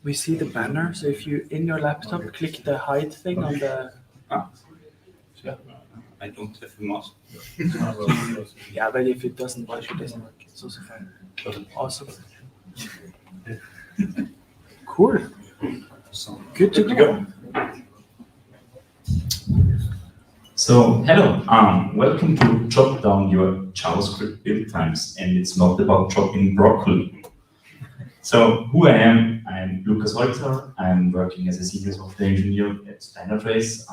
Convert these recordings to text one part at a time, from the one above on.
We see the banner, so if you, in your laptop, click the hide thing on the... I don't have a mouse. Yeah, but if it doesn't work, it doesn't work. It's also fine. Awesome. Cool. Good to go. So, hello, welcome to Jot Down Your JavaScript Build Times, and it's not about chopping broccoli. So, who I am, I'm Lukas Holzer. I'm working as a senior software engineer at ViennaJS.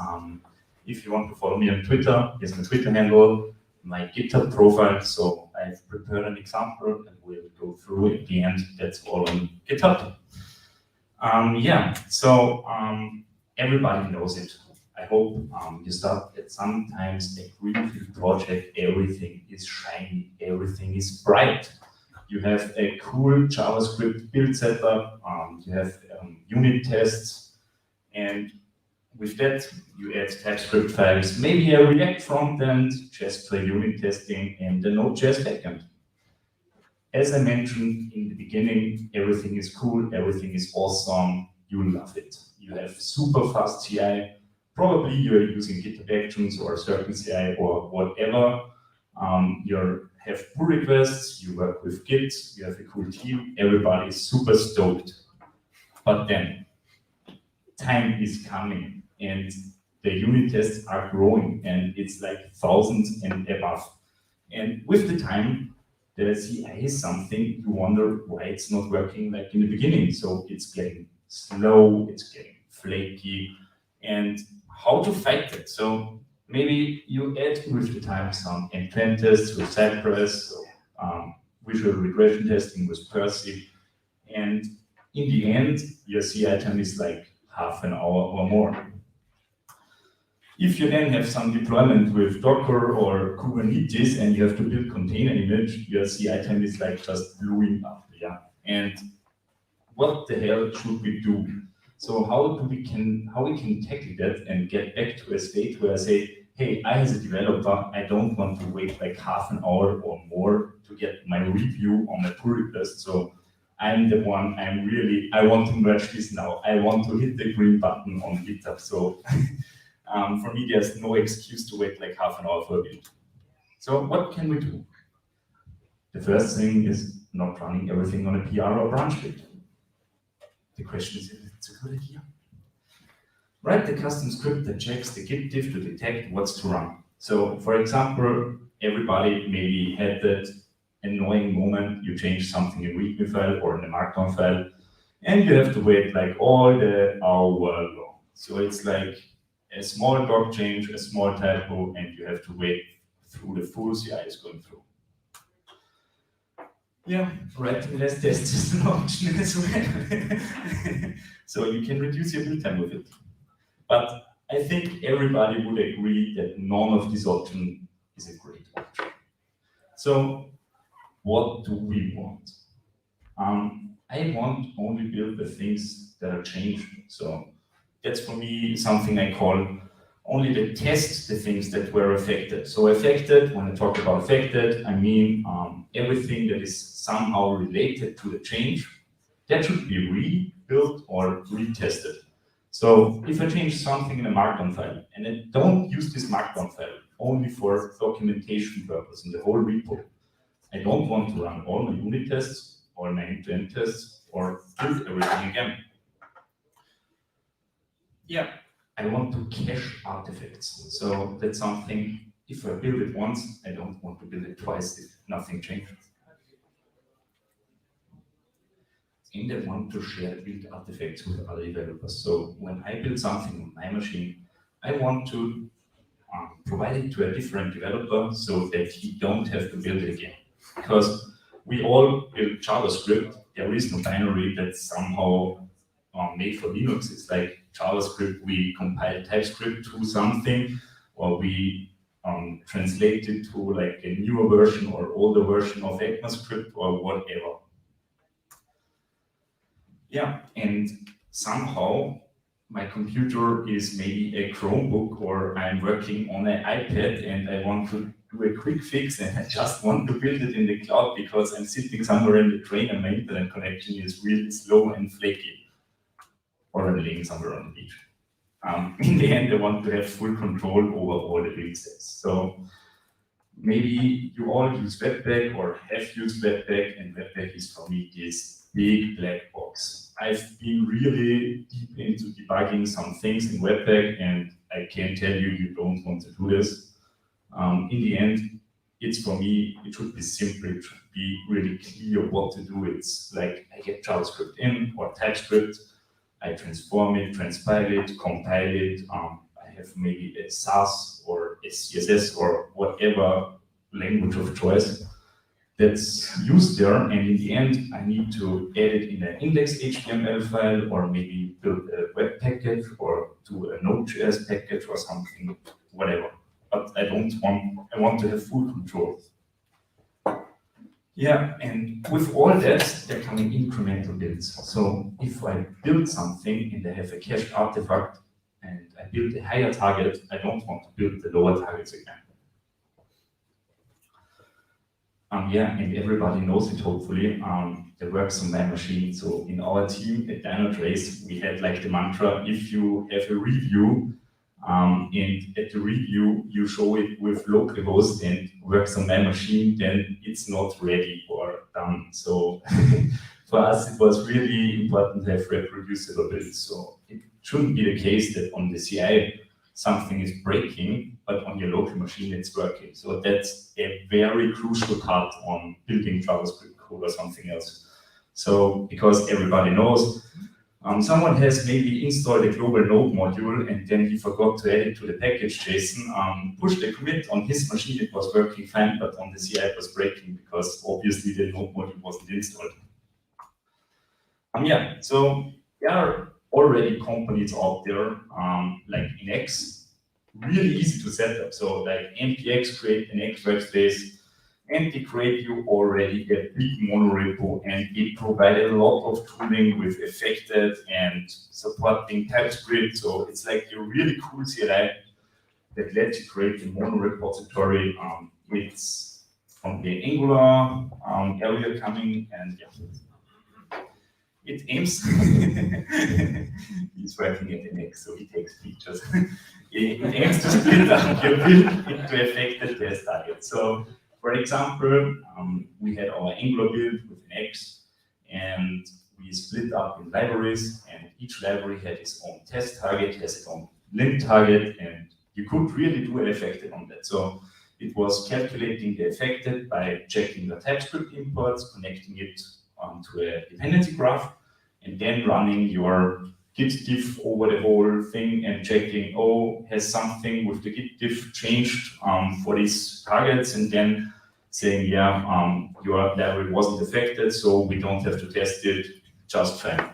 If you want to follow me on Twitter, here's my Twitter handle, my GitHub profile. So I've prepared an example and we'll go through at the end. That's all on GitHub. Everybody knows it. I hope you start at sometimes a greenfield project, everything is shiny, everything is bright. You have a cool JavaScript build setup, you have unit tests, and with that, you add TypeScript files, maybe a React frontend, just for unit testing, and a Node.js backend. As I mentioned in the beginning, everything is cool, everything is awesome, you love it. You have super fast CI, probably you're using GitHub Actions or Circle CI or whatever. You have pull requests, you work with Git, you have a cool team, everybody is super stoked. But then, time is coming. And the unit tests are growing, and it's like thousands and above. And with the time, the CI is something you wonder why it's not working like in the beginning. So it's getting slow, it's getting flaky, and how to fight it. So maybe you add with the time some end-to-end tests with Cypress, visual regression testing with Percy, and in the end, your CI time is like half an hour or more. If you then have some deployment with Docker or Kubernetes and you have to build container image, your CI time is like just blowing up, yeah. And what the hell should we do? So how we can tackle that and get back to a state where I say, hey, I as a developer, I don't want to wait like half an hour or more to get my review on my pull request. So I'm the one, I want to merge this now. I want to hit the green button on GitHub. So for me, there's no excuse to wait like half an hour for a build. So what can we do? The first thing is not running everything on a PR or branch build. The question is if it's a good idea. Write the custom script that checks the Git diff to detect what's to run. So for example, everybody maybe had that annoying moment, you change something in a README file or in a Markdown file, and you have to wait like all the hour long. So it's like a small doc change, a small typo, and you have to wait through the full CI is going through. Yeah, writing less tests is an option as well. So you can reduce your build time with it. But I think everybody would agree that none of these options is a great option. So what do we want? I want only build the things that are changed. So that's for me something I call only the test the things that were affected. So affected, when I talk about affected, I mean everything that is somehow related to the change that should be rebuilt or retested. So if I change something in a Markdown file and I don't use this Markdown file only for documentation purpose in the whole repo, I don't want to run all my unit tests, all my end-to-end tests, or build everything again. Yeah, I want to cache artifacts. So that's something, if I build it once, I don't want to build it twice if nothing changes. And I want to share build artifacts with other developers. So when I build something on my machine, I want to provide it to a different developer so that he don't have to build it again. Because we all build JavaScript, there is no binary that's somehow made for Linux. It's like JavaScript, we compile TypeScript to something, or we translate it to like a newer version or older version of ECMAScript or whatever. Yeah, and somehow my computer is maybe a Chromebook or I'm working on an iPad and I want to do a quick fix and I just want to build it in the cloud because I'm sitting somewhere in the train and my internet connection is really slow and flaky, or I'm living somewhere on the beach. In the end, I want to have full control over all the build steps. So maybe you all use Webpack or have used Webpack, and Webpack is for me this big black box. I've been really deep into debugging some things in Webpack, and I can tell you, you don't want to do this. In the end, it's for me, it should be simple, it should be really clear what to do. It's like I get JavaScript in or TypeScript, I transform it, transpile it, compile it. I have maybe a SAS or a CSS or whatever language of choice that's used there, and in the end, I need to add it in an index HTML file, or maybe build a web package, or do a Node.js package or something, whatever. But I want to have full control. Yeah, and with all that, they're coming incremental builds. So if I build something and I have a cached artifact and I build a higher target, I don't want to build the lower targets again. Yeah, and everybody knows it, hopefully. It works on my machine. So in our team at DynoTrace, we had like the mantra, if you have a review, and at the review, you show it with localhost and works on my machine, then it's not ready or done. So for us, it was really important to have reproducible builds. So it shouldn't be the case that on the CI, something is breaking, but on your local machine, it's working. So that's a very crucial part on building JavaScript code or something else. So because everybody knows, someone has maybe installed a global node module and then he forgot to add it to the package JSON, pushed the commit on his machine, it was working fine, but on the CI it was breaking because obviously the node module wasn't installed. Yeah, so there are already companies out there, like Inex, really easy to set up. So like npx create an X workspace, and they create you already a big monorepo, and it provided a lot of tooling with affected and supporting TypeScript. So it's like a really cool CLI that lets you create a monorepository with from the Angular area coming, and yeah. It aims, he's working at the next, so he takes pictures. It aims to split up your build into affected test targets. So, for example, we had our Angular build with an X, and we split up in libraries, and each library had its own test target, has its own lint target, and you could really do an affected on that. So it was calculating the affected by checking the TypeScript imports, connecting it to a dependency graph, and then running your git diff over the whole thing and checking, oh, has something with the git diff changed for these targets, and then saying, yeah, your library wasn't affected, so we don't have to test it, just fine.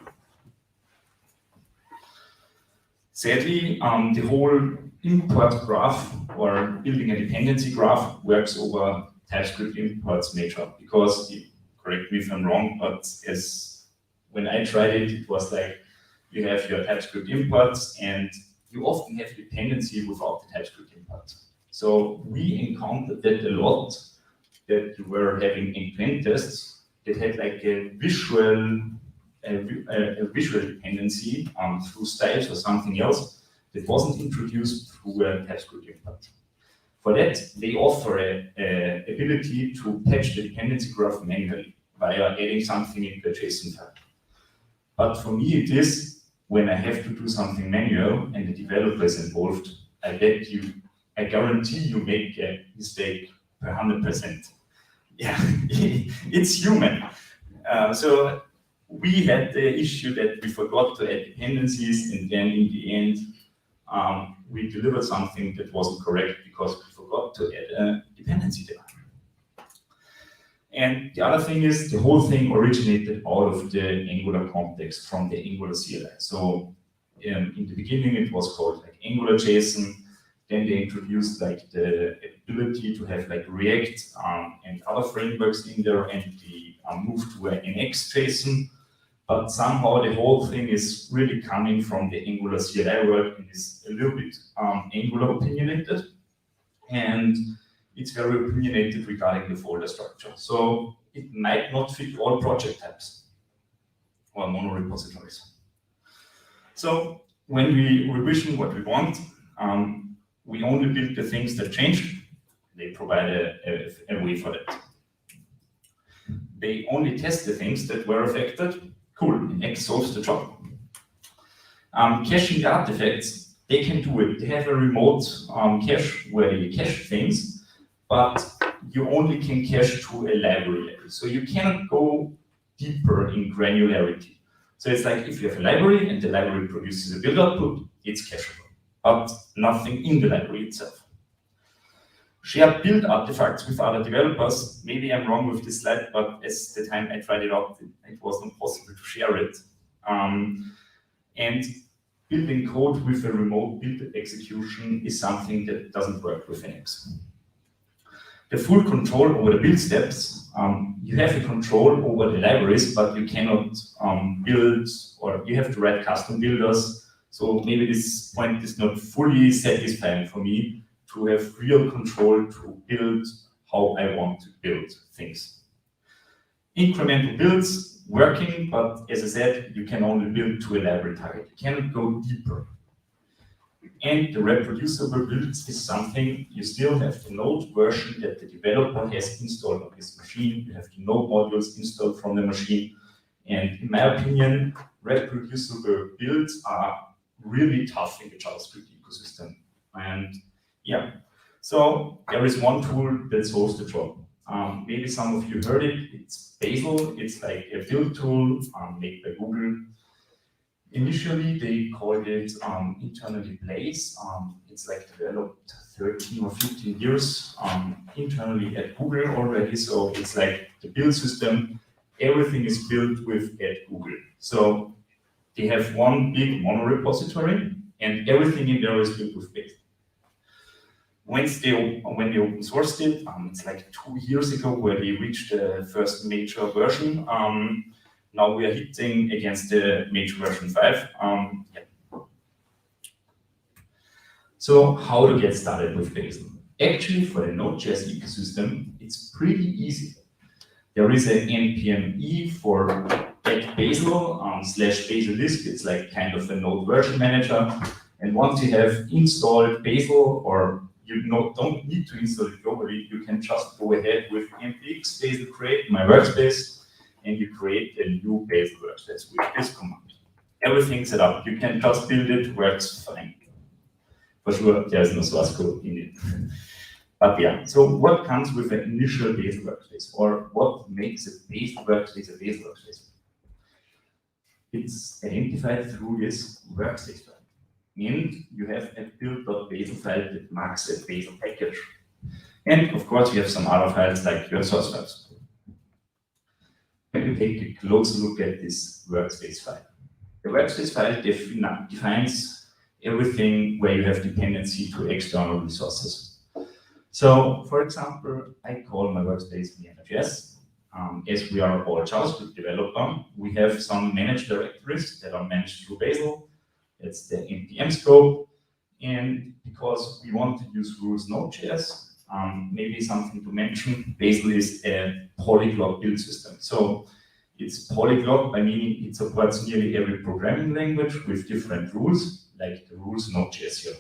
Sadly, the whole import graph or building a dependency graph works over TypeScript imports nature, because correct me if I'm wrong, but as when I tried it, it was like you have your TypeScript imports and you often have dependency without the TypeScript import. So we encountered that a lot, that you were having end-to-end tests that had like a visual dependency through styles or something else that wasn't introduced through a TypeScript import. For that, they offer an ability to patch the dependency graph manually via adding something into a JSON file. But for me, it is when I have to do something manual and the developer is involved, I guarantee you make a mistake per 100%. Yeah, it's human. So we had the issue that we forgot to add dependencies, and then in the end, we delivered something that wasn't correct because we forgot to add a dependency there. And the other thing is, the whole thing originated out of the Angular context from the Angular CLI. So in the beginning, it was called like Angular JSON. Then they introduced like the ability to have like React and other frameworks in there, and they moved to an NX JSON. But somehow the whole thing is really coming from the Angular CLI world and is a little bit Angular opinionated. And it's very opinionated regarding the folder structure. So it might not fit all project types or monorepositories. So when we revision what we want, we only build the things that changed. They provide a way for that. They only test the things that were affected. Cool, and X solves the job. Caching the artifacts, they can do it. They have a remote cache where you cache things, but you only can cache to a library level. So you cannot go deeper in granularity. So it's like if you have a library and the library produces a build output, it's cacheable, but nothing in the library itself. Share build artifacts with other developers. Maybe I'm wrong with this slide, but as the time I tried it out, it was not possible to share it. And building code with a remote build execution is something that doesn't work with Linux. The full control over the build steps, you have a control over the libraries, but you cannot build, or you have to write custom builders. So maybe this point is not fully satisfying for me to have real control to build how I want to build things. Incremental builds, working, but as I said, you can only build to a library target. You cannot go deeper. And the reproducible builds is something you still have the node version that the developer has installed on his machine. You have the node modules installed from the machine. And in my opinion, reproducible builds are really tough in the JavaScript ecosystem. And yeah, so there is one tool that solves the job. Maybe some of you heard it. It's Bazel. It's like a build tool made by Google. Initially, they called it internally Blaze. It's like developed 13 or 15 years internally at Google already. So it's like the build system. Everything is built with at Google. So they have one big monorepository, and everything in there is built with Bazel. When they open sourced it, it's like 2 years ago where they reached the first major version. Now we are hitting against the major version 5. Yeah. So how to get started with Bazel? Actually, for the Node.js ecosystem, it's pretty easy. There is an npm for @Bazel /Baselisk. It's like kind of a node version manager. And once you have installed Bazel, or you don't need to install it globally, you can just go ahead with npx Bazel create my workspace, and you create a new Bazel workspace with this command. Everything's set up. You can just build it, works fine. For sure, there's no source code in it. But yeah, so what comes with an initial Bazel workspace, or what makes a Bazel workspace a Bazel workspace? It's identified through this workspace file. And you have a build.bazel file that marks a Bazel package. And of course, you have some other files like your source files. Let me take a closer look at this workspace file. The workspace file defines everything where you have dependency to external resources. So, for example, I call my workspace ViennaJS. As we are all JavaScript developer, we have some managed directories that are managed through Bazel. It's the npm scope. And because we want to use rules Node.js, maybe something to mention, Bazel is a polyglot build system. So it's polyglot by meaning it supports nearly every programming language with different rules, like the rules Node.js here.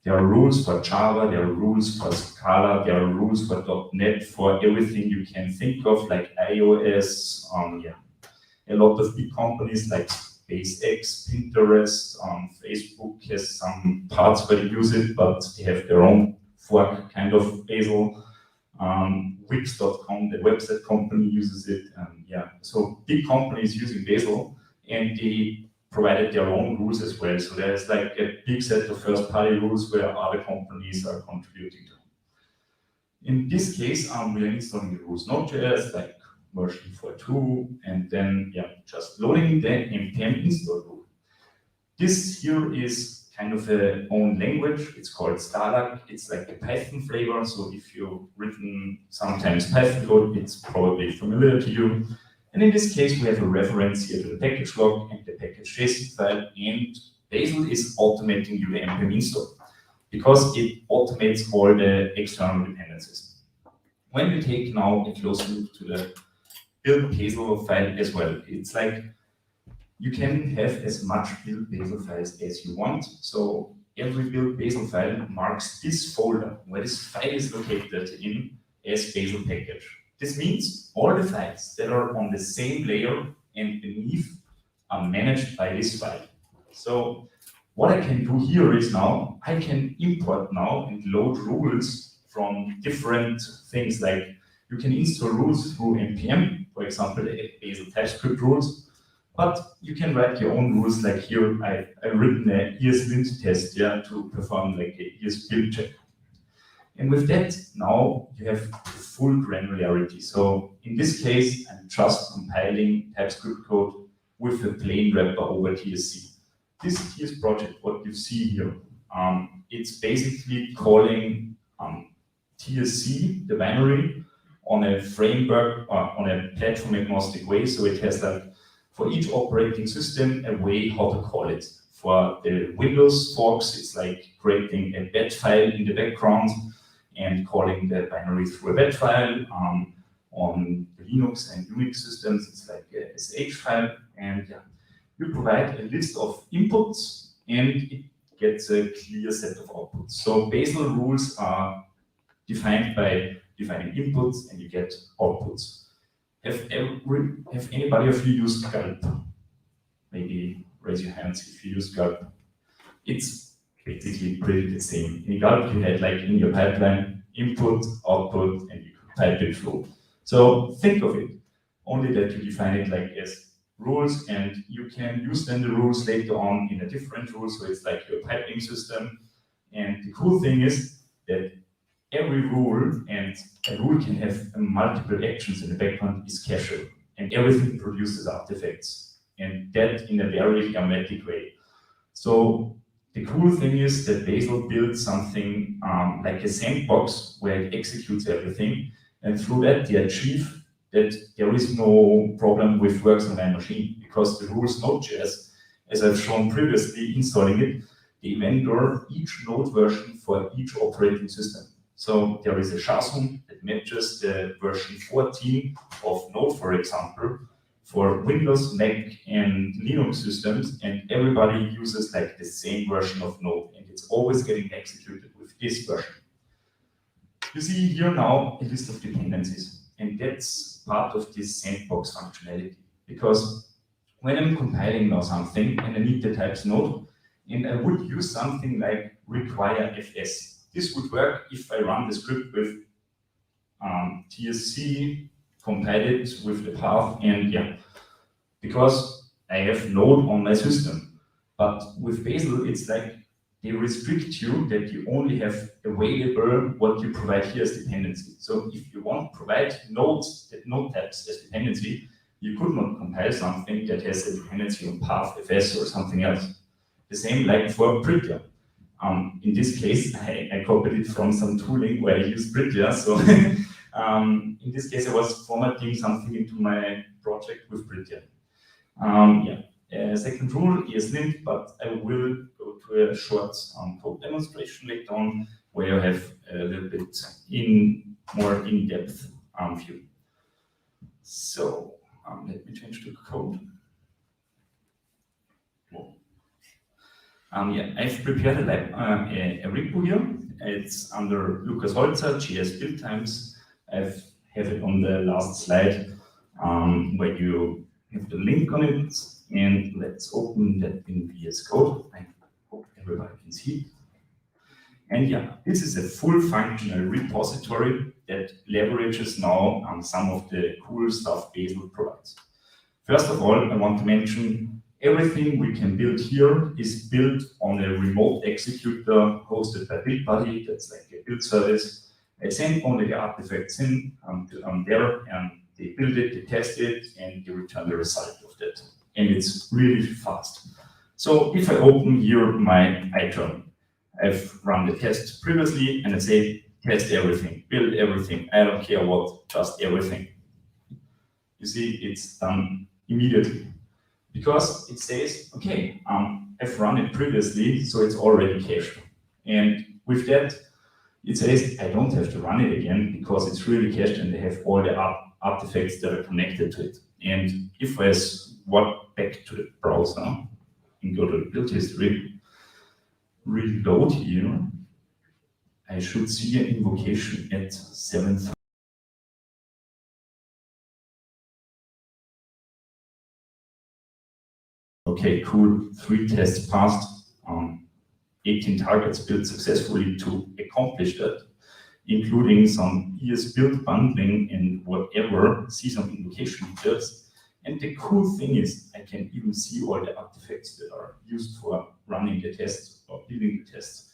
There are rules for Java, there are rules for Scala, there are rules for .NET, for everything you can think of, like iOS. Yeah. A lot of big companies like SpaceX, Pinterest, Facebook has some parts where they use it, but they have their own fork kind of Bazel. Wix.com, the website company, uses it. Yeah, so big companies using Bazel, and they provided their own rules as well. So there's like a big set of first-party rules where other companies are contributing to. In this case, we are installing the rules Node.js, like version 4.2, and then yeah, just loading the npm install rule. This here is kind of a own language. It's called Starlag. It's like a Python flavor. So if you've written sometimes Python code, it's probably familiar to you. And in this case, we have a reference here to the package log and the package JSON file, and Bazel is automating you the npm install. because it automates all the external dependencies. When we take now a close look to the build Bazel file as well, it's like you can have as much build Bazel files as you want. So every build Bazel file marks this folder where this file is located in as Bazel package. This means all the files that are on the same layer and beneath are managed by this file. So what I can do here is now, I can import now and load rules from different things, like you can install rules through npm, for example, the Bazel TypeScript rules, but you can write your own rules, like here I've written a ESLint test to perform like a ES build check. And with that, now you have full granularity. So in this case, I'm just compiling TypeScript code with a plain wrapper over TSC. This TS project, what you see here, it's basically calling TSC, the binary, on a framework, on a platform agnostic way. So it has like, for each operating system, a way how to call it. For the Windows folks, it's like creating a bat file in the background and calling the binary through a bat file. On the Linux and Unix systems, it's like a SH file. And yeah, you provide a list of inputs and it gets a clear set of outputs. So Bazel rules are defined by defining inputs and you get outputs. Have anybody of you used Gulp? Maybe raise your hands if you use Gulp. It's basically pretty the same. In Gulp, you had like in your pipeline, input, output, and you could type it through. So think of it, only that you define it like as rules, and you can use then the rules later on in a different rule, so it's like your piping system. And the cool thing is that every rule, and a rule can have multiple actions in the background, is cacheable, and everything produces artifacts, and that in a very hermetic way. So the cool thing is that Bazel builds something like a sandbox where it executes everything, and through that they achieve that there is no problem with works on my machine, because the rules Node.js, as I've shown previously installing it, they vendor each node version for each operating system. So there is a JSON that matches the version 14 of Node, for example, for Windows, Mac, and Linux systems, and everybody uses like the same version of Node, and it's always getting executed with this version. You see here now a list of dependencies, and that's part of this sandbox functionality, because when I'm compiling now something and I need the types node, and I would use something like require fs. This would work if I run the script with TSC, compile it with the path, and yeah, because I have node on my system. But with Bazel, it's like they restrict you that you only have available what you provide here as dependency. So if you want to provide nodes that node types as dependency, you could not compile something that has a dependency on path, fs, or something else. The same like for Prettier. In this case, I copied it from some tooling where I use Prettier. So in this case, I was formatting something into my project with Prettier. Second rule is lint, but I will go to a short code demonstration later on where I have a little bit more in-depth view. So let me change the code. I've prepared a repo here. It's under Lukas Holzer, JS build times. I have it on the last slide where you have the link on it. And let's open that in VS Code. I hope everybody can see it. And yeah, this is a full functional repository that leverages now some of the cool stuff Bazel provides. First of all, I want to mention everything we can build here is built on a remote executor hosted by BuildBuddy. That's like a build service. I send only the artifacts in there, and they build it, they test it, and they return the result of that. And it's really fast. So if I open here my iTurn, I've run the test previously, and I say test everything, build everything. I don't care what, just everything. You see, it's done immediately. Because it says, okay, I've run it previously, so it's already cached. And with that, it says I don't have to run it again because it's really cached and they have all the artifacts that are connected to it. And if I swap back to the browser and go to the build history, reload here, I should see an invocation at 7,000. Okay, cool. 3 tests passed. 18 targets built successfully to accomplish that, including some ES build bundling and whatever, see some invocation details. And the cool thing is I can even see all the artifacts that are used for running the tests or building the tests.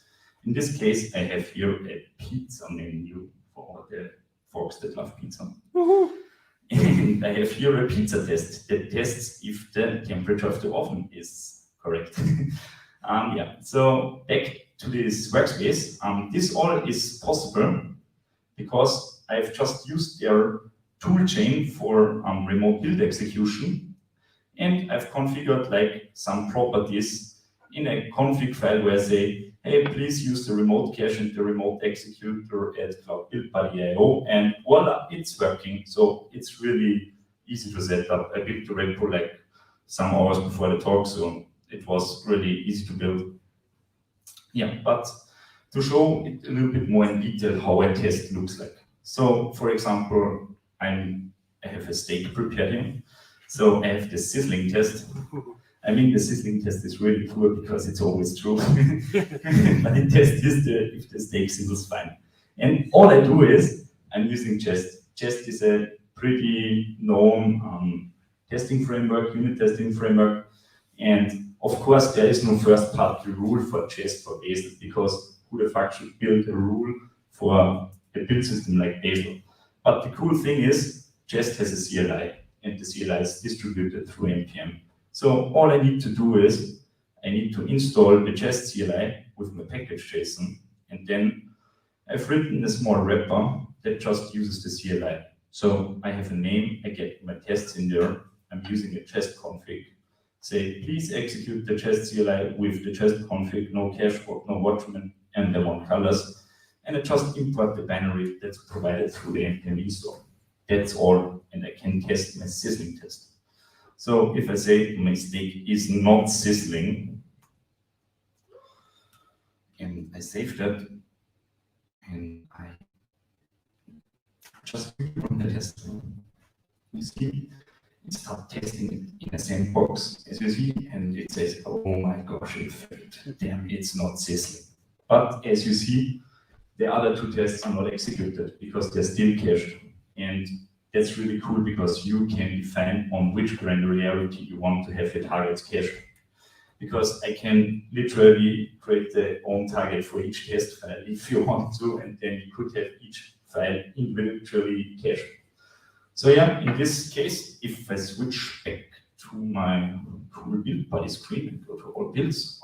In this case, I have here a pizza menu for all the folks that love pizza. And I have here a pizza test that tests if the temperature of the oven is correct. Yeah, so back to this workspace. This all is possible because I've just used their toolchain for remote build execution, and I've configured like some properties in a config file where I say, hey, please use the remote cache and the remote executor at Cloud Build Buddy.io, and voila, it's working. So it's really easy to set up. I built the repo like some hours before the talk, so it was really easy to build. Yeah, but to show it a little bit more in detail how a test looks like. So for example, I have a steak prepared here. So I have the sizzling test. I mean, the sizzling test is really poor because it's always true. But the test is if the steak sizzles fine. And all I do is I'm using Jest. Jest is a pretty known testing framework, unit testing framework. And of course, there is no first-party rule for Jest for Bazel because who the fuck should build a rule for a build system like Bazel? But the cool thing is, Jest has a CLI, and the CLI is distributed through npm. So all I need to do is I need to install the Jest CLI with my package.json, and then I've written a small wrapper that just uses the CLI. So I have a name, I get my tests in there, I'm using a Jest config. Say, please execute the Jest CLI with the Jest config, no cache, no watchman, and the one colors. And I just import the binary that's provided through the npm install. That's all, and I can test my sizzling test. So if I say my steak is not sizzling, and I save that, and I just run the test. You see, it starts testing it in a sandbox, as you see, and it says, oh my gosh, it failed. Damn, it's not sizzling. But as you see, the other 2 tests are not executed because they're still cached. And that's really cool because you can define on which granularity you want to have your targets cached. Because I can literally create the own target for each test file if you want to, and then you could have each file individually cached. So yeah, in this case, if I switch back to my cool build buddy screen and go to all builds,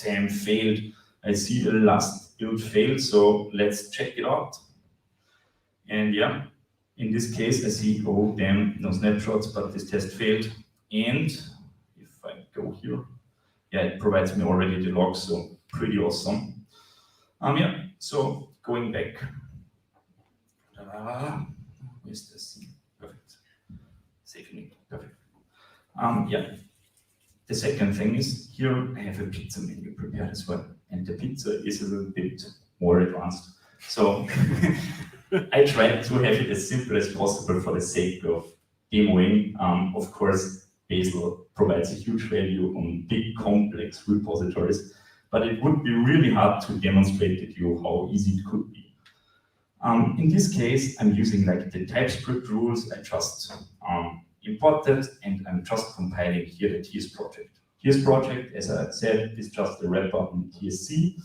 damn, failed. I see the last build failed, so let's check it out. And yeah, in this case, I see, oh damn, no snapshots, but this test failed. And if I go here, yeah, it provides me already the logs, so pretty awesome. Yeah, so going back. Where's this? Perfect. Saving it. Perfect. Yeah. The second thing is here I have a pizza menu prepared as well, and the pizza is a little bit more advanced. So I tried to have it as simple as possible for the sake of demoing. Of course, Bazel provides a huge value on big complex repositories, but it would be really hard to demonstrate to you how easy it could be. In this case, I'm using like the TypeScript rules I just imported, and I'm just compiling here the TS project. TS project, as I said, is just a wrapper on TSC.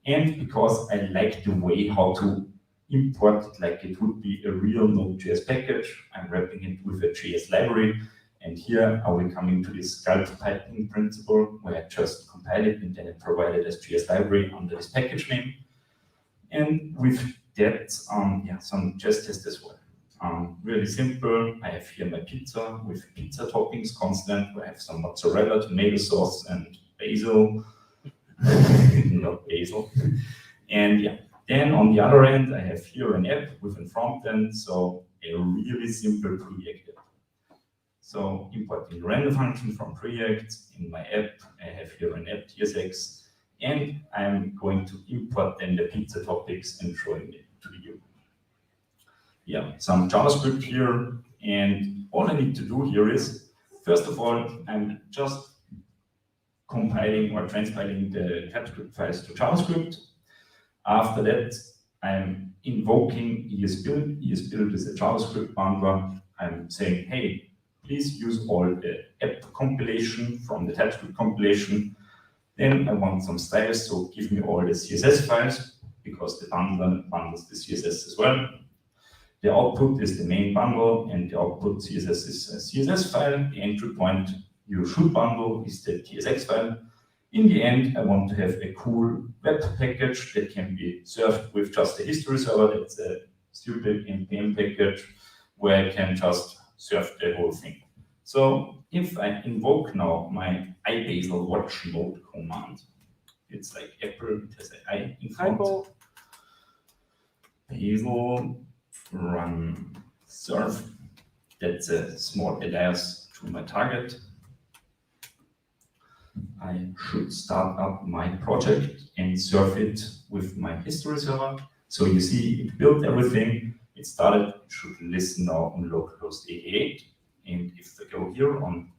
And because I like the way how to import it like it would be a real Node.js package, I'm wrapping it with a JS library. And here I will come into this gulp piping principle where I just compile it and then I provide it as JS library under this package name. And with that, yeah, some Jest test as well. Really simple. I have here my pizza with pizza toppings constant. I have some mozzarella, tomato sauce, and basil. Not basil. And yeah, then on the other end, I have here an app with a front end, so a really simple Preact app. So importing the render function from Preact in my app, I have here an app TSX, and I'm going to import then the pizza topics and showing it to you. Yeah, some JavaScript here, and all I need to do here is, first of all, I'm just compiling or transpiling the TypeScript files to JavaScript. After that, I'm invoking ESBuild. ESBuild is a JavaScript bundler. I'm saying, hey, please use all the app compilation from the TypeScript compilation. Then I want some styles, so give me all the CSS files, because the bundler bundles the CSS as well. The output is the main bundle, and the output CSS is a CSS file. The entry point you should bundle is the TSX file. In the end, I want to have a cool web package that can be served with just a history server. That's a stupid npm package where I can just serve the whole thing. So if I invoke now my iBasil watch mode command, it's like Apple, it has an I in front. Basil run serve. That's a small alias to my target. I should start up my project and serve it with my history server. So you see, it built everything. It started, it should listen now on localhost 88. And if I go here on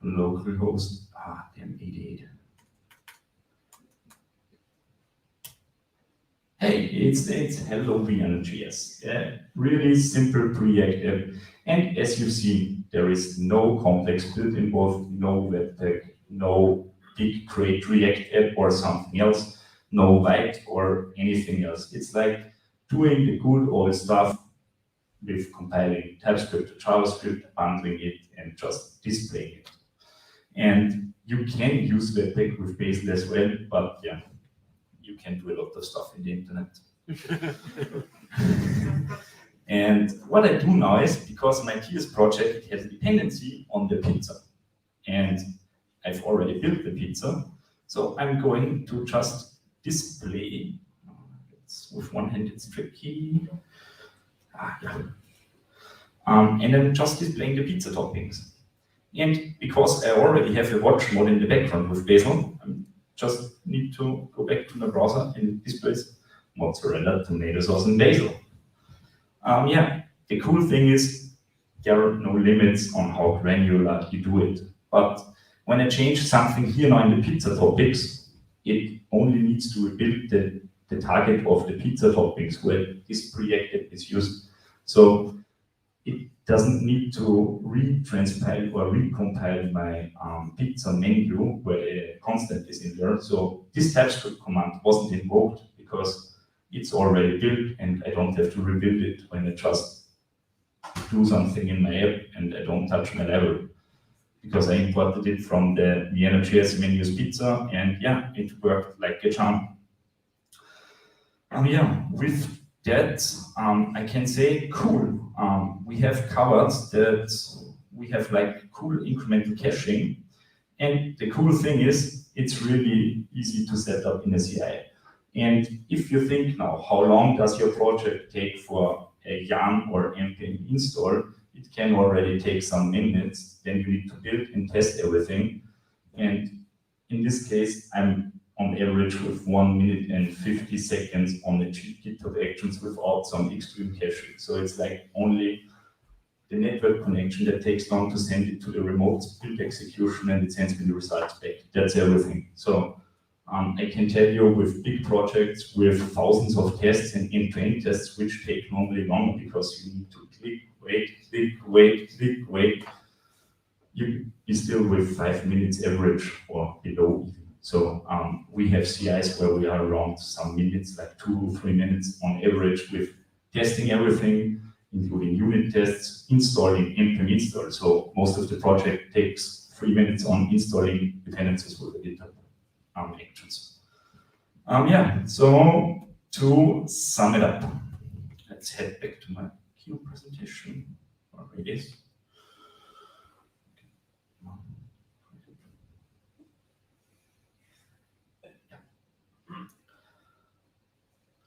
localhost, damn 88. Hey, it's hello ViennaJS. Really simple Preact app. And as you see, there is no complex build involved, no webpack, no big great React app or something else, no white or anything else. It's like doing the good old stuff with compiling TypeScript to JavaScript, bundling it, and just displaying it. And you can use Webpack with Bazel as well, but yeah, you can do a lot of stuff in the internet. And what I do now is, because my TS project has a dependency on the pizza, and I've already built the pizza, so I'm going to just display. With one hand, it's tricky. And I'm just displaying the pizza toppings. And because I already have a watch mode in the background with Basil, I just need to go back to my browser and it displays mozzarella, tomato sauce, and basil. Yeah, the cool thing is there are no limits on how granular you do it. But when I change something here now in the pizza topics, it only needs to rebuild the target of the pizza toppings where this Preact is used. So it doesn't need to retranspile or recompile my pizza menu where a constant is in there. So this TypeScript command wasn't invoked because it's already built and I don't have to rebuild it when I just do something in my app and I don't touch my level, because I imported it from the ViennaJS menus pizza, and yeah, it worked like a charm. Yeah, with that, I can say, cool. We have covered that we have like cool incremental caching. And the cool thing is, it's really easy to set up in a CI. And if you think now, how long does your project take for a yarn or npm install? It can already take some minutes. Then you need to build and test everything. And in this case, I'm on average with 1 minute and 50 seconds on the GitHub Actions without some extreme caching. So it's like only the network connection that takes long to send it to the remote build execution, and it sends me the results back. That's everything. So I can tell you, with big projects with thousands of tests and end-to-end tests, which take normally long because you need to click, wait, you be still with 5 minutes average or below even. So we have CIs where we are around some minutes, like 2 or 3 minutes on average, with testing everything, including unit tests, installing npm install. So most of the project takes 3 minutes on installing dependencies with the GitHub Actions. Yeah, so to sum it up, let's head back to my Q presentation. It is.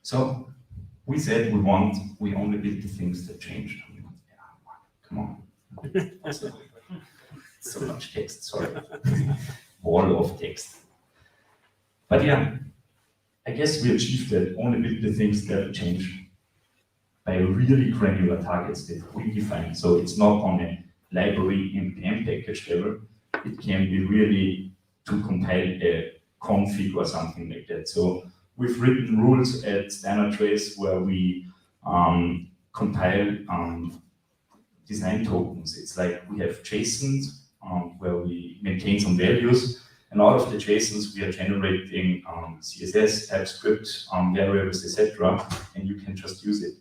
So we said we only build the things that changed. Yeah, come on. So much text, sorry. Wall of text. But yeah, I guess we achieved that, only build the things that change by really granular targets that we define. So it's not on a library npm package level. It can be really to compile a config or something like that. So we've written rules at standard trace where we compile design tokens. It's like we have JSONs where we maintain some values, and out of the JSONs we are generating CSS, TypeScript, variables, etc., and you can just use it.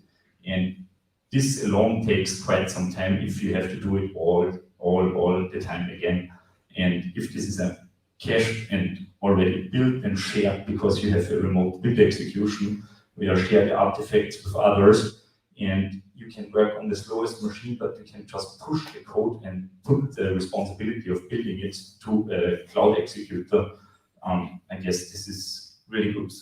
And this alone takes quite some time if you have to do it all the time again. And if this is a cached and already built and shared because you have a remote build execution, where you share the artifacts with others, and you can work on the slowest machine, but you can just push the code and put the responsibility of building it to a cloud executor. I guess this is really good.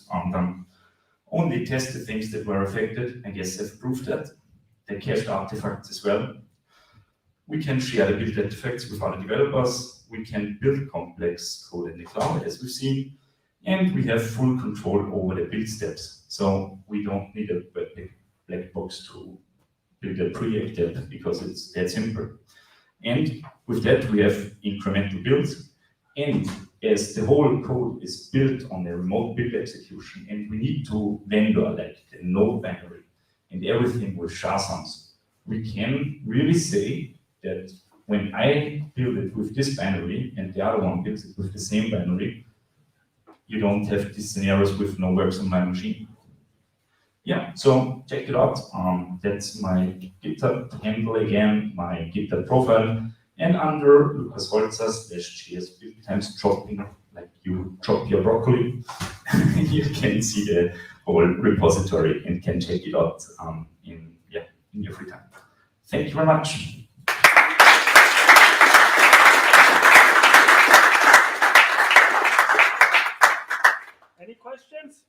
Only test the things that were affected. I guess I've proved that. The cached artifacts as well. We can share the build artifacts with other developers. We can build complex code in the cloud, as we've seen. And we have full control over the build steps. So we don't need a black box to build a Preact app because it's that simple. And with that, we have incremental builds. And as the whole code is built on a remote build execution, and we need to vendor like the node binary and everything with SHA-SUMs, we can really say that when I build it with this binary and the other one builds it with the same binary, you don't have these scenarios with no works on my machine. Yeah, so check it out. That's my GitHub handle again, my GitHub profile. And under Lucas Holzer /JS build times chopping, like you chop your broccoli, you can see the whole repository and can check it out in your free time. Thank you very much. Any questions?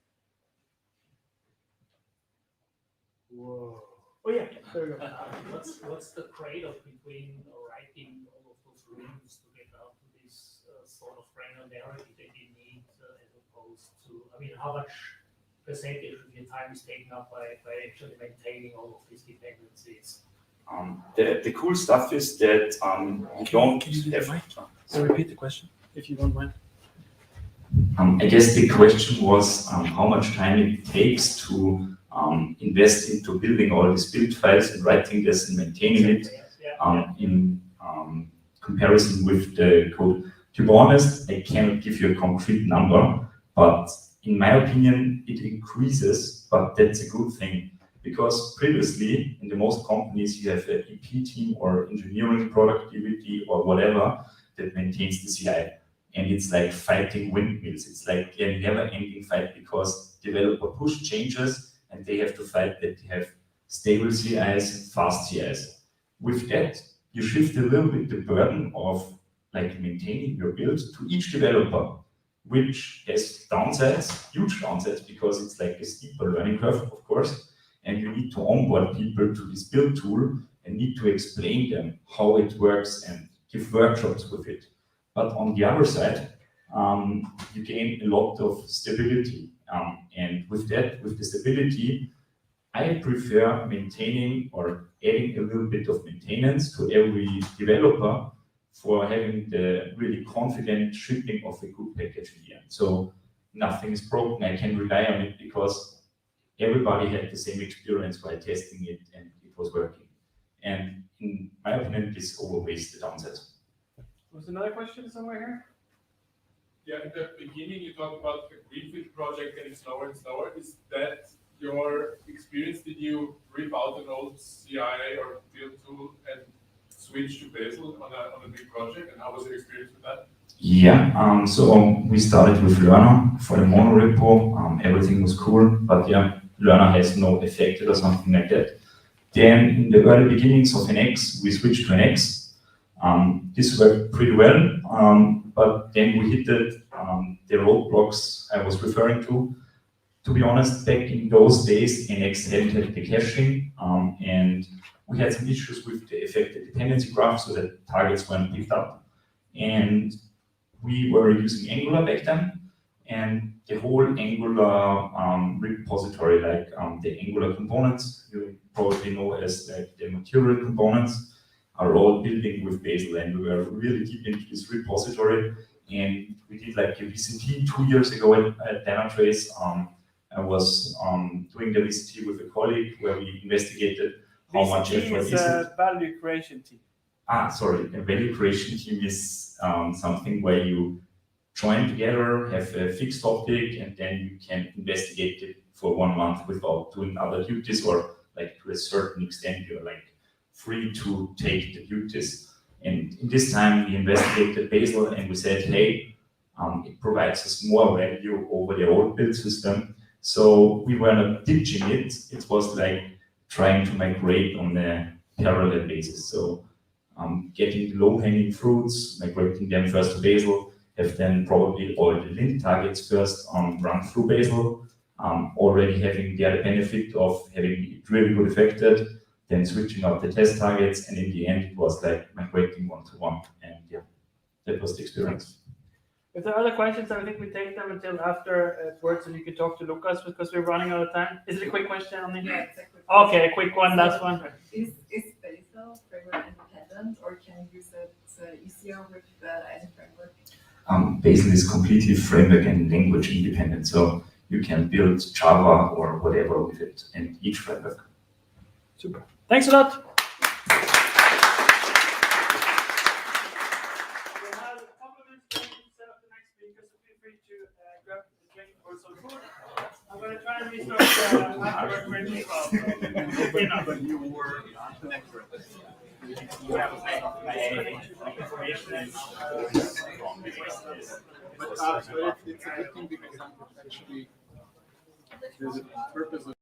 Whoa. Oh yeah, there we go. What's the trade-off between writing all of those rules to get out to this sort of granularity that you need as opposed to, I mean, how much percentage of your time is taken up by actually maintaining all of these dependencies? The cool stuff is that you don't have... So repeat the question, if you don't mind. I guess the question was how much time it takes to invest into building all these build files and writing this and maintaining it in comparison with the code. To be honest, I cannot give you a concrete number, but in my opinion, it increases, but that's a good thing. Because previously, in the most companies, you have an EP team or engineering productivity or whatever that maintains the CI. And it's like fighting windmills. It's like a never-ending fight because developer push changes and they have to fight that they have stable CIs, fast CIs. With that, you shift a little bit the burden of like maintaining your build to each developer, which has downsides, huge downsides, because it's like a steeper learning curve, of course. And you need to onboard people to this build tool and need to explain them how it works and give workshops with it. But on the other side, you gain a lot of stability. And with that, with the stability, I prefer maintaining or adding a little bit of maintenance to every developer for having the really confident shipping of a good package in the end. So nothing is broken. I can rely on it because everybody had the same experience while testing it and it was working. And in my opinion, this overweighs the downsides. Was another question somewhere here? Yeah, in the beginning you talked about the greenfield project getting slower and slower. Is that your experience? Did you rip out an old CI or build tool and switch to Bazel on a big project? And how was your experience with that? Yeah, so we started with Learner for the mono repo. Everything was cool, but yeah, Learner has no affected or something like that. Then in the early beginnings of NX, we switched to NX. This worked pretty well, but then we hit the roadblocks I was referring to. to be honest, back in those days, NX hadn't had the caching, and we had some issues with the affected dependency graph, so that targets weren't picked up. And we were using Angular back then, and the whole Angular repository, like the Angular components, you probably know as like the material components, are all building with Bazel, and we were really deep into this repository. And we did like a VCT 2 years ago at ViennaJS. I was doing the VCT with a colleague where we investigated how much effort is a value creation team. Sorry, a value creation team is something where you join together, have a fixed topic, and then you can investigate it for 1 month without doing other duties, or like to a certain extent you're like free to take the duties. And in this time we investigated Bazel and we said, hey, it provides us more value over the old build system. So we were not ditching it, it was like trying to migrate on a parallel basis. So getting low-hanging fruits, migrating them first to Bazel, have then probably all the lint targets first run through Bazel, already having the other benefit of having it really good affected, then switching out the test targets, and in the end it was like migrating one-to-one, and yeah, that was the experience. If there are other questions, I think we take them until afterwards, and you can talk to Lucas because we're running out of time. Is it a quick question on the? Yeah, it's a quick Okay, a quick one, last one. Is Bazel framework independent, or can you use it easier with any framework? Bazel is completely framework and language independent, so you can build Java or whatever with it, and each framework. Super. Thanks a lot. I'm going to try and restart It's a good thing because I'm actually, there's a purpose of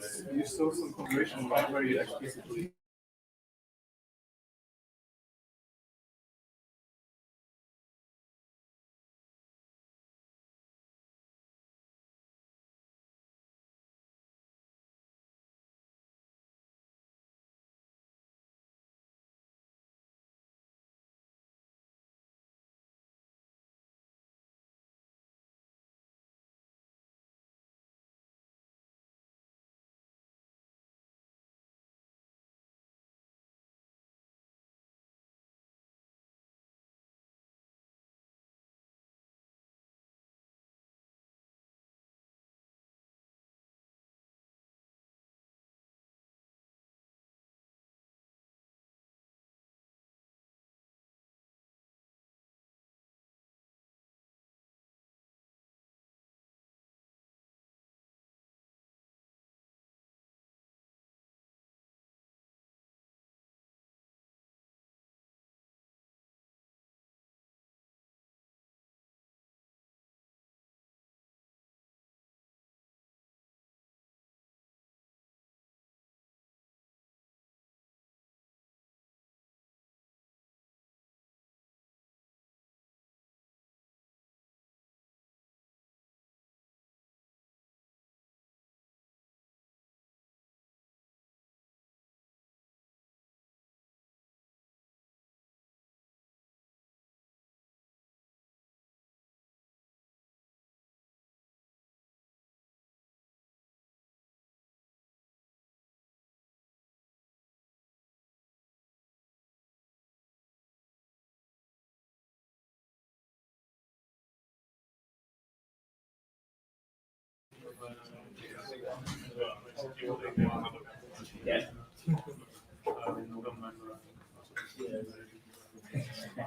You saw some conversion very explicitly.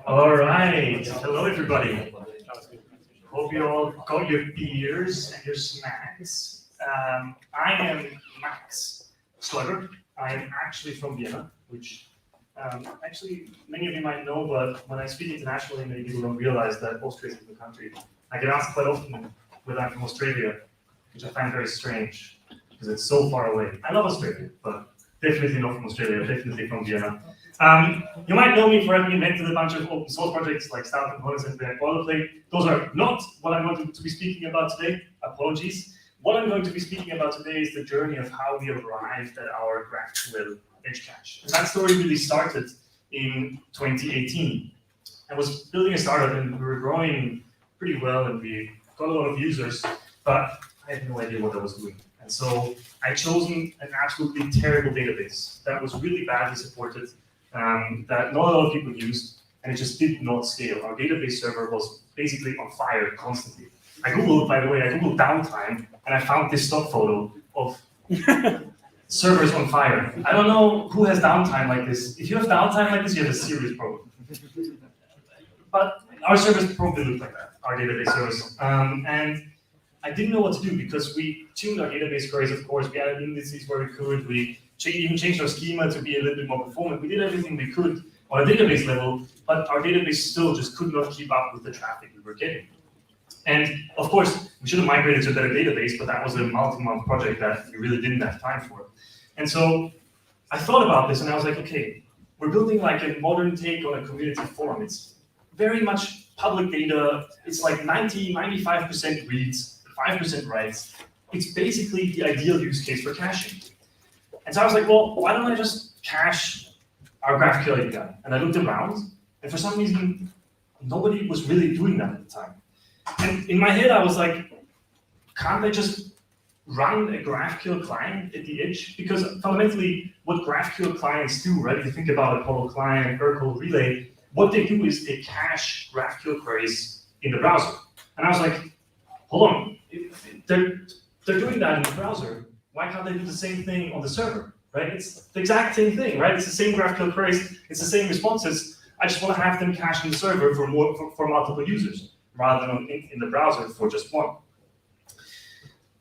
All right, hello everybody. Hope you all got your beers and your snacks. I am Max Slugger. I am actually from Vienna, which actually many of you might know, but when I speak internationally, many people don't realize that Austria is a country. I get asked quite often whether I'm from Australia, which I find very strange because it's so far away. I love Australia, but definitely not from Australia, definitely from Vienna. You might know me for having invented a bunch of open source projects like Style Components and Boilerplate. Those are not what I'm going to be speaking about today. Apologies. What I'm going to be speaking about today is the journey of how we arrived at our GraphQL edge cache. And that story really started in 2018. I was building a startup and we were growing pretty well and we got a lot of users, but I had no idea what I was doing. And so I chosen an absolutely terrible database that was really badly supported, that not a lot of people used, and it just did not scale. Our database server was basically on fire constantly. I Googled, by the way, downtime, and I found this stock photo of servers on fire. I don't know who has downtime like this. If you have downtime like this, you have a serious problem. But our servers probably look like that, our database servers. And I didn't know what to do because we tuned our database queries, of course. We added indices where we could. We even changed our schema to be a little bit more performant. We did everything we could on a database level, but our database still just could not keep up with the traffic we were getting. And of course, we should have migrated to a better database, but that was a multi-month project that we really didn't have time for. And so I thought about this and I was like, okay, we're building like a modern take on a community forum. It's very much public data. It's like 95% reads, 5% writes. It's basically the ideal use case for caching. And so I was like, well, why don't I just cache our GraphQL API? And I looked around, and for some reason, nobody was really doing that at the time. And in my head, I was like, can't I just run a GraphQL client at the edge? Because fundamentally, what GraphQL clients do, right? If you think about Apollo client, Urkel, Relay, what they do is they cache GraphQL queries in the browser. And I was like, hold on, they're doing that in the browser. Why can't they do the same thing on the server, right? It's the exact same thing, right? It's the same GraphQL queries, it's the same responses. I just want to have them cached in the server for multiple users, rather than in the browser for just one.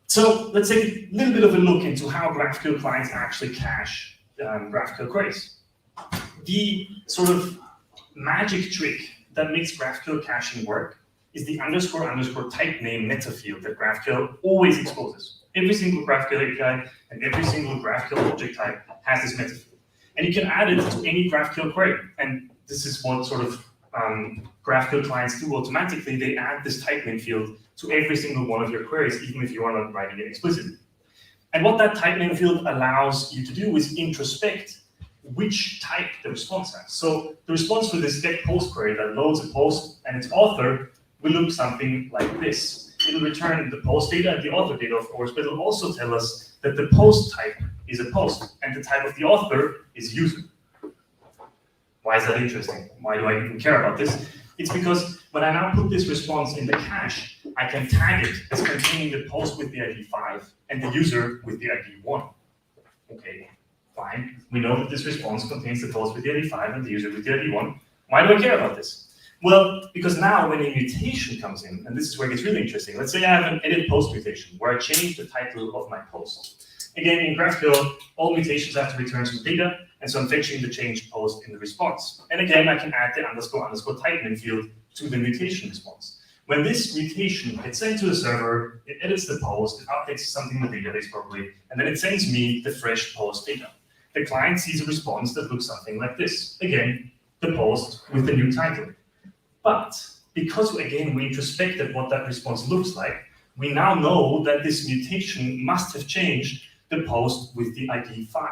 So let's take a little bit of a look into how GraphQL clients actually cache GraphQL queries. The sort of magic trick that makes GraphQL caching work is the __type name meta field that GraphQL always exposes. Every single GraphQL API and every single GraphQL object type has this method field. And you can add it to any GraphQL query. And this is what sort of GraphQL clients do automatically. They add this type name field to every single one of your queries, even if you are not writing it explicitly. And what that type name field allows you to do is introspect which type the response has. So the response for this get post query that loads a post and its author will look something like this. It'll return the post data and the author data, of course, but it'll also tell us that the post type is a post and the type of the author is user. Why is that interesting? Why do I even care about this? It's because when I now put this response in the cache, I can tag it as containing the post with the ID 5 and the user with the ID 1. Okay, fine. We know that this response contains the post with the ID 5 and the user with the ID 1. Why do I care about this? Well, because now when a mutation comes in, and this is where it gets really interesting. Let's say I have an edit post mutation where I change the title of my post. Again, in GraphQL, all mutations have to return some data, and so I'm fetching the changed post in the response. And again, I can add the __ type name field to the mutation response. When this mutation gets sent to the server, it edits the post, it updates something in the database probably, and then it sends me the fresh post data. The client sees a response that looks something like this. Again, the post with the new title. But because, again, we introspected what that response looks like, we now know that this mutation must have changed the post with the ID 5.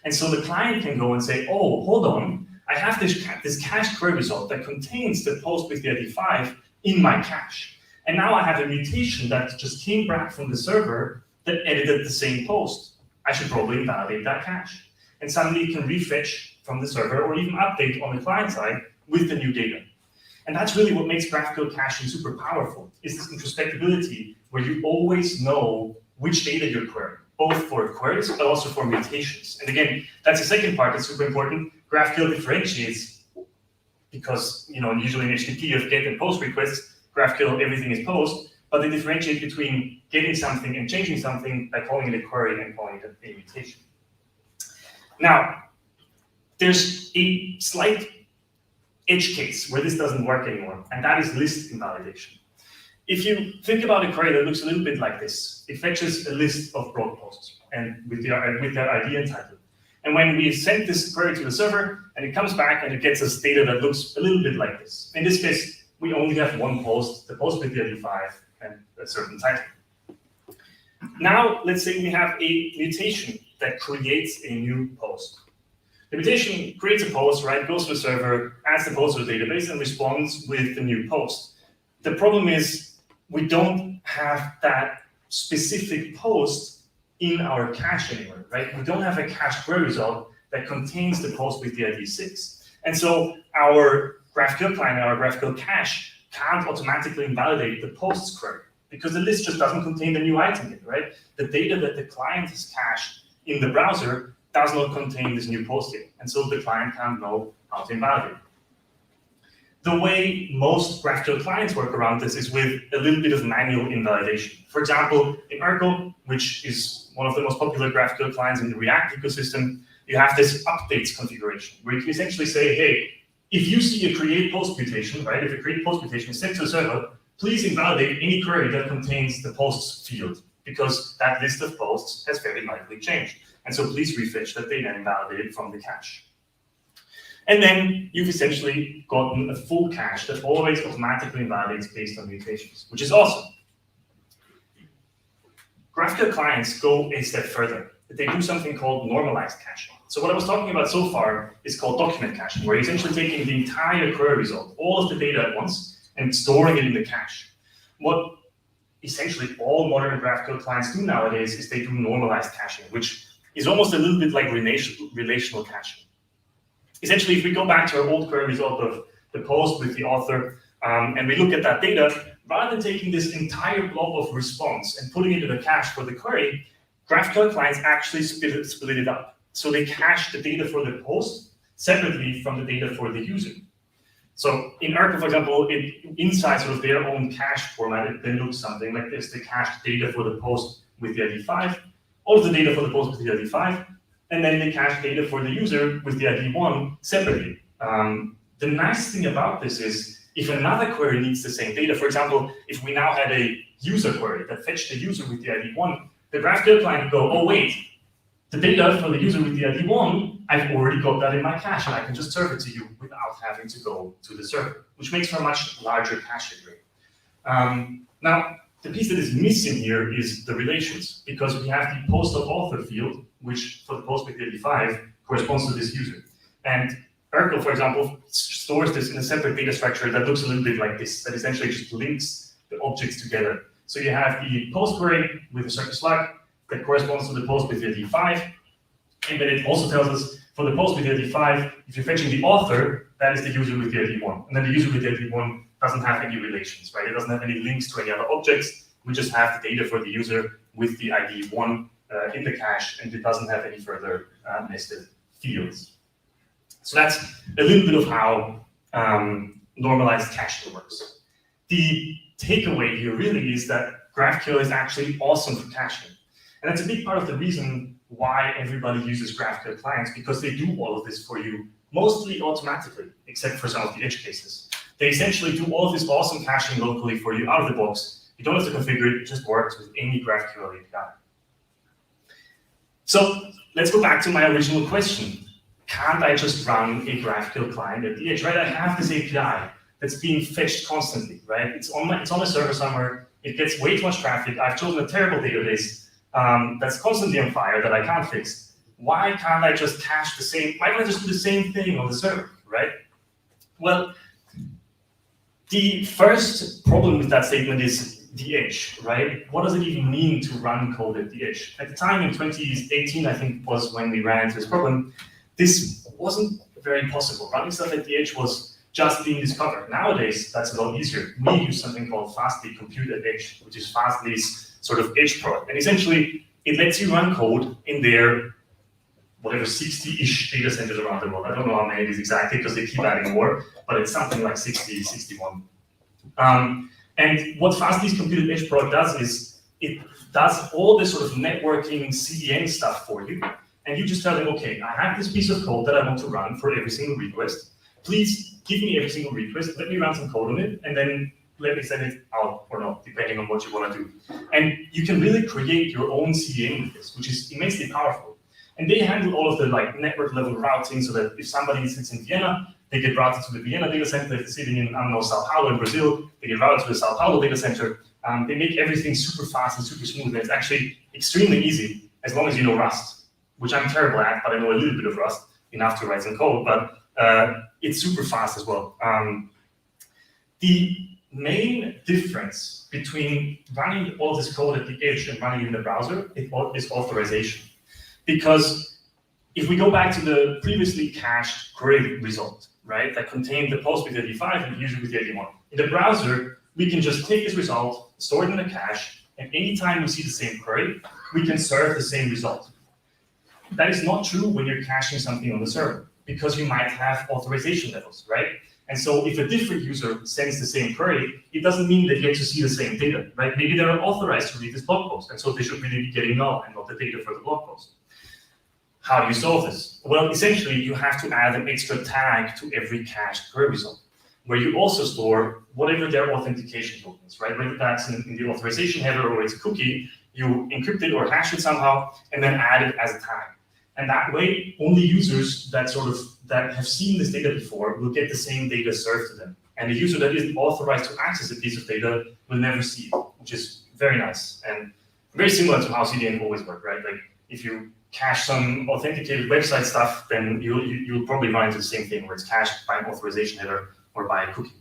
And so the client can go and say, oh, hold on, I have this cache query result that contains the post with the ID 5 in my cache. And now I have a mutation that just came back from the server that edited the same post. I should probably invalidate that cache. And suddenly you can refetch from the server or even update on the client side with the new data. And that's really what makes GraphQL caching super powerful, is this introspectability where you always know which data you're querying, both for queries, but also for mutations. And again, that's the second part that's super important. GraphQL differentiates because, usually in HTTP you have get and post requests, GraphQL, everything is post, but they differentiate between getting something and changing something by calling it a query and calling it a mutation. Now, there's a slight edge case where this doesn't work anymore, and that is list invalidation. If you think about a query that looks a little bit like this, it fetches a list of blog posts and with their ID and title. And when we send this query to the server, and it comes back and it gets us data that looks a little bit like this. In this case, we only have one post, the post with the ID 5 and a certain title. Now, let's say we have a mutation that creates a new post. The mutation creates a post, right, goes to the server, adds the post to the database, and responds with the new post. The problem is we don't have that specific post in our cache anymore, right? We don't have a cache query result that contains the post with the ID 6. And so our GraphQL client, our GraphQL cache, can't automatically invalidate the posts query because the list just doesn't contain the new item yet, right? The data that the client has cached in the browser does not contain this new post data. And so the client can't know how to invalidate. The way most GraphQL clients work around this is with a little bit of manual invalidation. For example, in Urkel, which is one of the most popular GraphQL clients in the React ecosystem, you have this updates configuration where you can essentially say, hey, if you see a create post mutation, right? If a create post mutation is sent to the server, please invalidate any query that contains the posts field because that list of posts has very likely changed. And so please refetch that data and invalidate it from the cache. And then you've essentially gotten a full cache that always automatically invalidates based on mutations, which is awesome. GraphQL clients go a step further. They do something called normalized caching. So what I was talking about so far is called document caching, where you're essentially taking the entire query result, all of the data at once, and storing it in the cache. What essentially all modern GraphQL clients do nowadays is they do normalized caching, which is almost a little bit like relational caching. Essentially, if we go back to our old query result of the post with the author, and we look at that data, rather than taking this entire blob of response and putting it in the cache for the query, GraphQL clients actually split it up. So they cache the data for the post separately from the data for the user. So in Urkel, for example, inside sort of their own cache format, it then looks something like this. They cache data for the post with the ID 5, all of the data for the post with the ID 5, and then they cache data for the user with the ID 1 separately. The nice thing about this is if another query needs the same data, for example, if we now had a user query that fetched the user with the ID 1, The GraphQL client would go, oh wait, the data for the user with the ID 1, I've already got that in my cache, and I can just serve it to you without having to go to the server, which makes for a much larger cache rate. Now, the piece that is missing here is the relations, because we have the post of author field, which for the post with the ID 5 corresponds to this user. And Urkel, for example, stores this in a separate data structure that looks a little bit like this, that essentially just links the objects together. So you have the post query with a certain slug that corresponds to the post with the ID 5, and then it also tells us for the post with the ID 5, if you're fetching the author, that is the user with the ID 1. And then the user with the ID 1 doesn't have any relations, right? It doesn't have any links to any other objects. We just have the data for the user with the ID 1 in the cache, and it doesn't have any further nested fields. So that's a little bit of how normalized caching works. The takeaway here really is that GraphQL is actually awesome for caching. And that's a big part of the reason why everybody uses GraphQL clients, because they do all of this for you, mostly automatically, except for some of the edge cases. They essentially do all of this awesome caching locally for you out of the box. You don't have to configure it, it just works with any GraphQL API. So let's go back to my original question. Can't I just run a GraphQL client at the edge, right? I have this API that's being fetched constantly, right? It's on a server somewhere. It gets way too much traffic. I've chosen a terrible database that's constantly on fire that I can't fix. Why can't I just cache the same? Why can't I just do the same thing on the server, right? Well, the first problem with that statement is the edge, right? What does it even mean to run code at the edge? At the time in 2018, I think was when we ran into this problem, this wasn't very possible. Running stuff at the edge was just being discovered. Nowadays, that's a lot easier. We use something called Fastly Compute at Edge, which is Fastly's sort of edge product. And essentially, it lets you run code in their whatever 60-ish data centers around the world. I don't know how many it is exactly because they keep adding more, but it's something like 60, 61. And what Fastly's Compute at Edge product does is it does all this sort of networking CDN stuff for you. And you just tell them, okay, I have this piece of code that I want to run for every single request. Please give me every single request, let me run some code on it, and then let me send it out or not, depending on what you want to do. And you can really create your own CDN with this, which is immensely powerful. And they handle all of the network level routing so that if somebody sits in Vienna, they get routed to the Vienna data center. If they're sitting in, I don't know, Sao Paulo in Brazil, they get routed to the Sao Paulo data center. They make everything super fast and super smooth. And it's actually extremely easy as long as you know Rust, which I'm terrible at, but I know a little bit of Rust, enough to write some code, but it's super fast as well. The main difference between running all this code at the edge and running in the browser is authorization. Because if we go back to the previously cached query result, right, that contained the post with the ID 5 and the user with the ID 1. In the browser, we can just take this result, store it in the cache, and anytime we see the same query, we can serve the same result. That is not true when you're caching something on the server, because you might have authorization levels, right? And so if a different user sends the same query, it doesn't mean that you get to see the same data, right? Maybe they're authorized to read this blog post, and so they should really be getting null and not the data for the blog post. How do you solve this? Well, essentially, you have to add an extra tag to every cached query result, where you also store whatever their authentication token is, right? Whether that's in the authorization header or it's a cookie, you encrypt it or hash it somehow, and then add it as a tag. And that way, only users that have seen this data before will get the same data served to them. And a user that isn't authorized to access a piece of data will never see it, which is very nice and very similar to how CDN always work, right? Like if you cache some authenticated website stuff, then you'll probably run into the same thing where it's cached by an authorization header or by a cookie.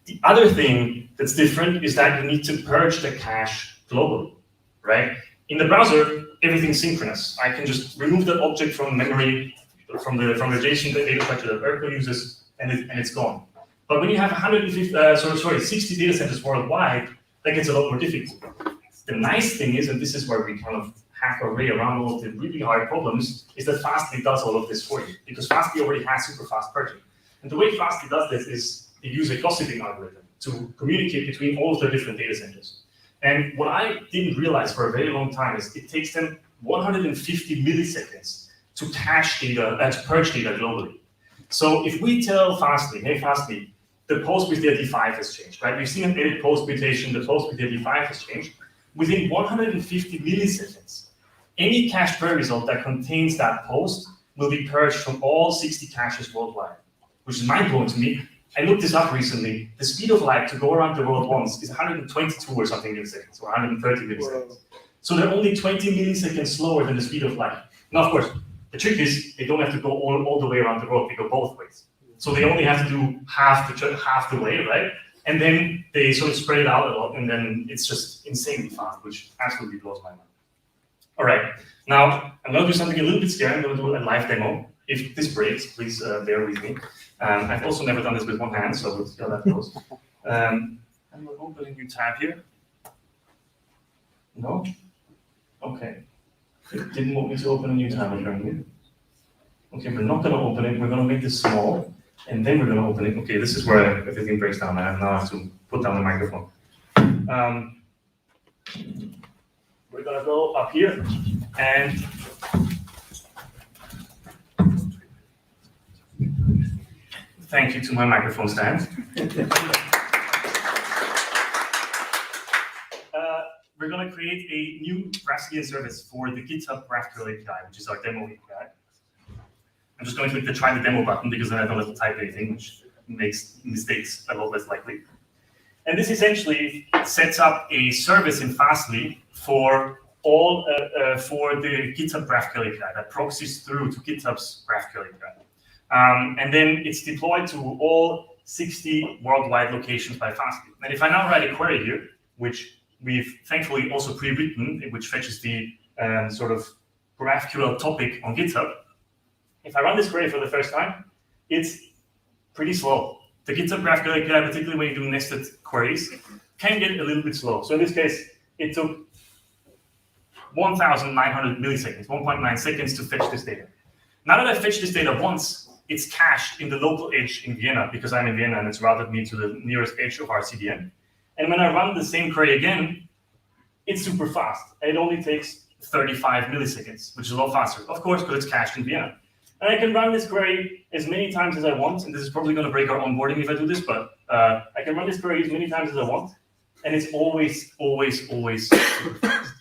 The other thing that's different is that you need to purge the cache globally, right? In the browser, everything's synchronous. I can just remove that object from memory, from the JSON data structure that Urkel uses, and it's gone. But when you have 60 data centers worldwide, that gets a lot more difficult. The nice thing is, and this is where we kind of hack our way around all of the really hard problems, is that Fastly does all of this for you, because Fastly already has super fast purging. And the way Fastly does this is they use a gossiping algorithm to communicate between all of their different data centers. And what I didn't realize for a very long time is it takes them 150 milliseconds to cache data, to purge data globally. So if we tell Fastly, hey Fastly, the post with the ID 5 has changed, right? We've seen an edit post mutation, the post with the ID 5 has changed. within 150 milliseconds, any cache query result that contains that post will be purged from all 60 caches worldwide, which is mind-blowing to me. I looked this up recently. The speed of light to go around the world once is 122 or something milliseconds, or 130 milliseconds. So they're only 20 milliseconds slower than the speed of light. Now, of course, the trick is they don't have to go all the way around the world, they go both ways. So they only have to do half the way, right? And then they sort of spread it out a lot, and then it's just insanely fast, which absolutely blows my mind. All right, now I'm gonna do something a little bit scary. I'm gonna do a live demo. If this breaks, please bear with me. I've also never done this with one hand, so we'll see how that goes. I'm gonna open a new tab here. No? Okay. It didn't want me to open a new tab apparently. Okay, we're not gonna open it. We're gonna make this small, and then we're gonna open it. Okay, this is where everything breaks down. I now have to put down the microphone. We're gonna go up here, and thank you to my microphone stand. We're going to create a new Graphql service for the GitHub Graphql API, which is our demo API. I'm just going to click the try the demo button because then I don't have to type anything, which makes mistakes a lot less likely. And this essentially sets up a service in Fastly for all for the GitHub Graphql API that proxies through to GitHub's Graphql API. And then it's deployed to all 60 worldwide locations by Fastly. And if I now write a query here, which we've thankfully also pre-written, which fetches the sort of GraphQL topic on GitHub, if I run this query for the first time, it's pretty slow. The GitHub GraphQL API, particularly when you do nested queries, can get a little bit slow. So in this case, it took 1,900 milliseconds, 1.9 seconds to fetch this data. Now that I fetched this data once, it's cached in the local edge in Vienna, because I'm in Vienna and it's routed me to the nearest edge of our CDN. And when I run the same query again, it's super fast. It only takes 35 milliseconds, which is a lot faster, of course, because it's cached in Vienna. And I can run this query as many times as I want, and this is probably going to break our onboarding if I do this, but I can run this query as many times as I want, and it's always, always, always super fast.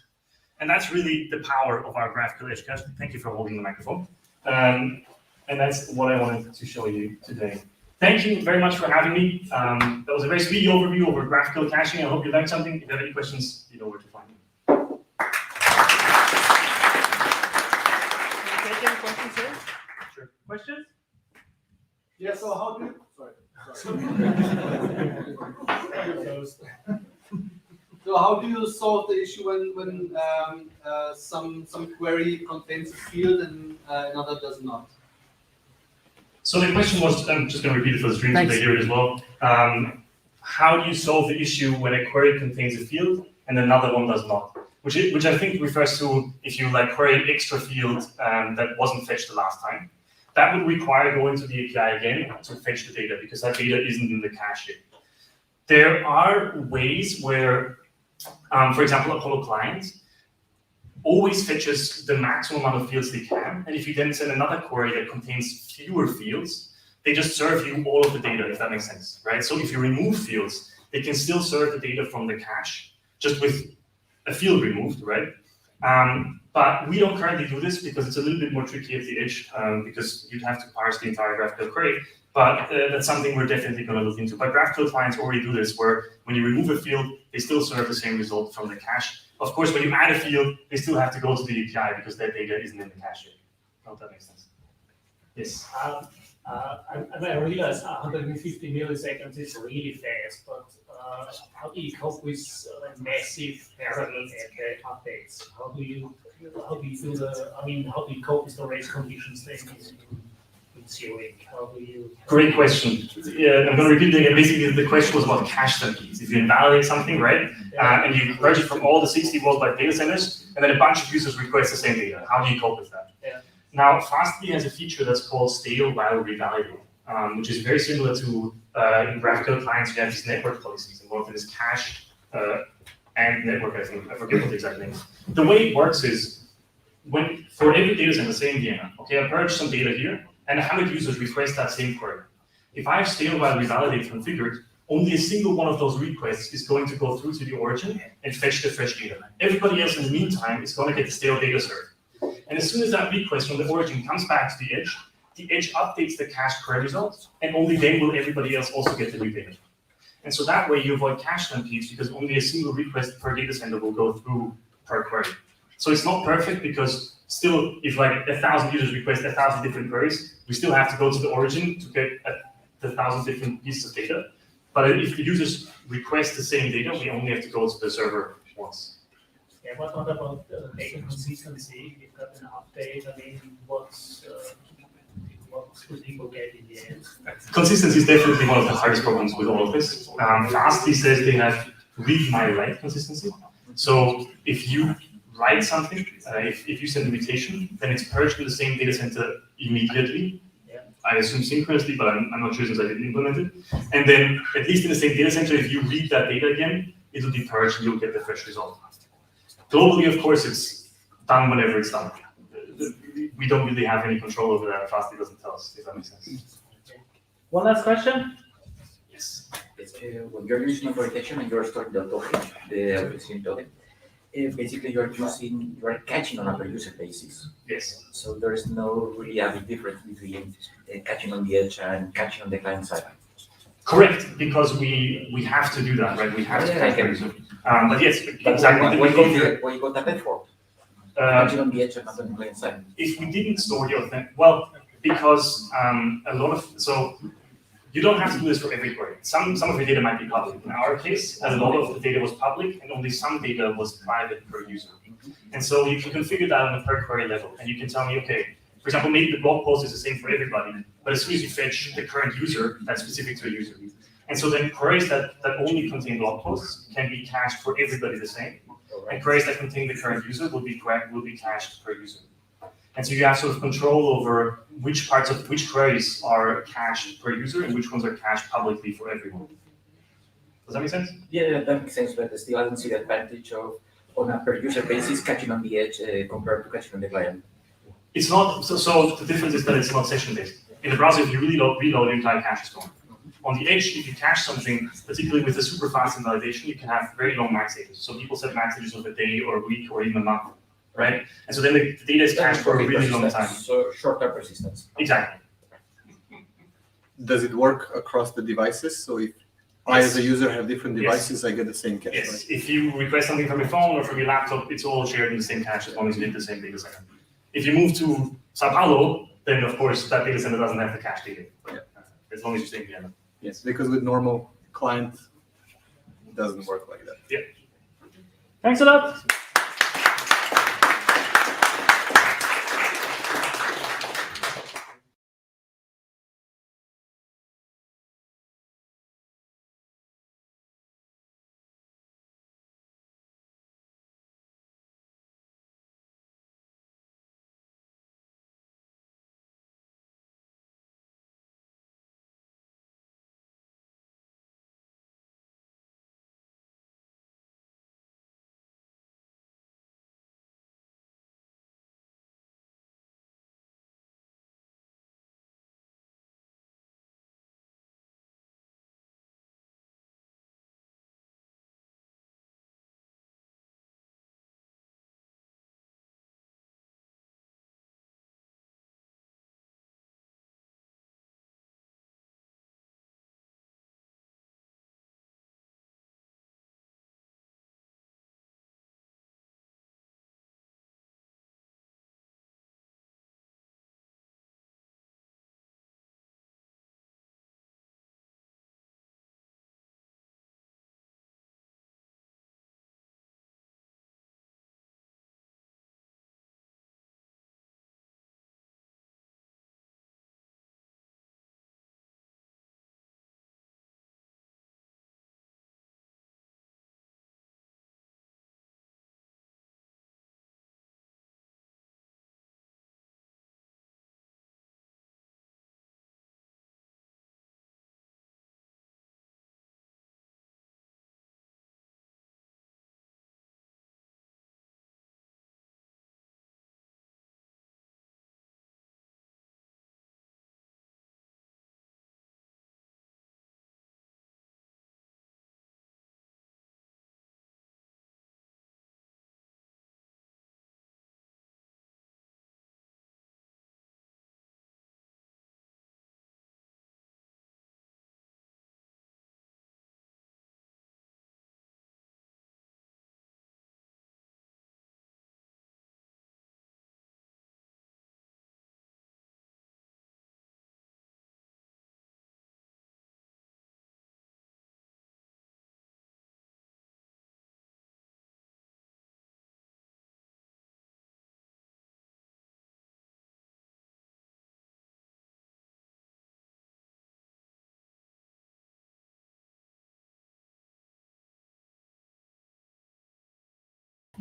And that's really the power of our GraphQL edge cache. Thank you for holding the microphone. And that's what I wanted to show you today. Thank you very much for having me. That was a very speedy overview over GraphQL caching. I hope you learned something. If you have any questions, you know where to find me. Take any questions here? Sure. Questions? Yeah, so how do you, So how do you solve the issue when some query contains a field and another does not? So the question was, I'm just going to repeat it for the stream so they hear it as well. How do you solve the issue when a query contains a field and another one does not? Which I think refers to if you like query an extra field that wasn't fetched the last time. That would require going to the API again to fetch the data because that data isn't in the cache yet. There are ways where, for example, Apollo Client always fetches the maximum amount of fields they can, and if you then send another query that contains fewer fields, they just serve you all of the data, if that makes sense, right? So if you remove fields, they can still serve the data from the cache, just with a field removed, right? But we don't currently do this because it's a little bit more tricky at the edge, because you'd have to parse the entire GraphQL query, but that's something we're definitely going to look into. But GraphQL clients already do this, where when you remove a field, they still serve the same result from the cache. Of course, when you add a field, they still have to go to the API because that data isn't in the cache yet. I hope that makes sense. Yes? I realize 150 milliseconds is really fast, but how do you cope with massive parallel updates? How do you do the? I mean, how do you cope with the race conditions then in theory? How do you? Great question. Yeah, I'm going to repeat it again. Basically, the question was about cache stampedes. If you invalidate something, right, and you purge it from all the 60 worldwide data centers, and then a bunch of users request the same data, how do you cope with that? Yeah. Now, Fastly has a feature that's called stale while revalidating, which is very similar to in GraphQL clients. You have these network policies, and one of them is cache and network. I think I forget what the exact name is. The way it works is when for every data center, say in Vienna, okay, I purge some data here, and 100 users request that same query. If I have stale while revalidate configured, only a single one of those requests is going to go through to the origin and fetch the fresh data. Everybody else in the meantime is going to get the stale data served. And as soon as that request from the origin comes back to the edge updates the cache query result, and only then will everybody else also get the new data. And so that way you avoid cache stampede because only a single request per data center will go through per query. So it's not perfect because still, if like 1,000 users request 1,000 different queries, we still have to go to the origin to get the 1,000 different pieces of data. But if the users request the same data, we only have to go to the server once. Yeah, what about data consistency? You've got an update. I mean, what could people get in the end? Consistency is definitely one of the hardest problems with all of this. Fastly says they have read my write consistency. So if you write something, if you send a mutation, then it's purged in the same data center immediately. Yeah. I assume synchronously, but I'm not sure since I didn't implement it. And then, at least in the same data center, if you read that data again, it will be purged and you'll get the fresh result. Globally, of course, it's done whenever it's done. We don't really have any control over that. Fastly doesn't tell us, if that makes sense. One last question? Yes. When you're using authorization and you're storing the token, the authorization token, basically you're caching on a per user basis. Yes. So there is no really a big difference between caching on the edge and caching on the client side. Correct, because we have to do that, right? We have to cache per user. But yes, But exactly. what you got that for? Caching on the edge and not on the client side. If we didn't store the authentic, well, because a lot of, so you don't have to do this for every query. Some of the data might be public. In our case, a lot of the data was public and only some data was private per user. And so you can configure that on a per query level. And you can tell me, okay, for example, maybe the blog post is the same for everybody, but as soon as you fetch the current user, that's specific to a user. And so then queries that only contain blog posts can be cached for everybody the same. And queries that contain the current user will be cached per user. And so you have sort of control over which queries are cached per user and which ones are cached publicly for everyone. Does that make sense? Yeah, that makes sense, but still I don't see the advantage of, on a per user basis, caching on the edge compared to caching on the client. It's not, so the difference is that it's not session based. In the browser, if you reload, your entire cache is gone. On the edge, if you cache something, particularly with the super fast invalidation, you can have very long max ages. So people set max ages of a day or a week or even a month, right? And so then the data is cached for a really long time. So short-term persistence. Exactly. Does it work across the devices? So if I, as a user, have different devices, I get the same cache, Yes, right? if you request something from your phone or from your laptop, it's all shared in the same cache as long as you hit the same data center. If you move to Sao Paulo, then of course that data center doesn't have the cache data. Yeah. As long as you stay in Vienna. Yes, because with normal client, it doesn't work like that. Yeah. Thanks a lot.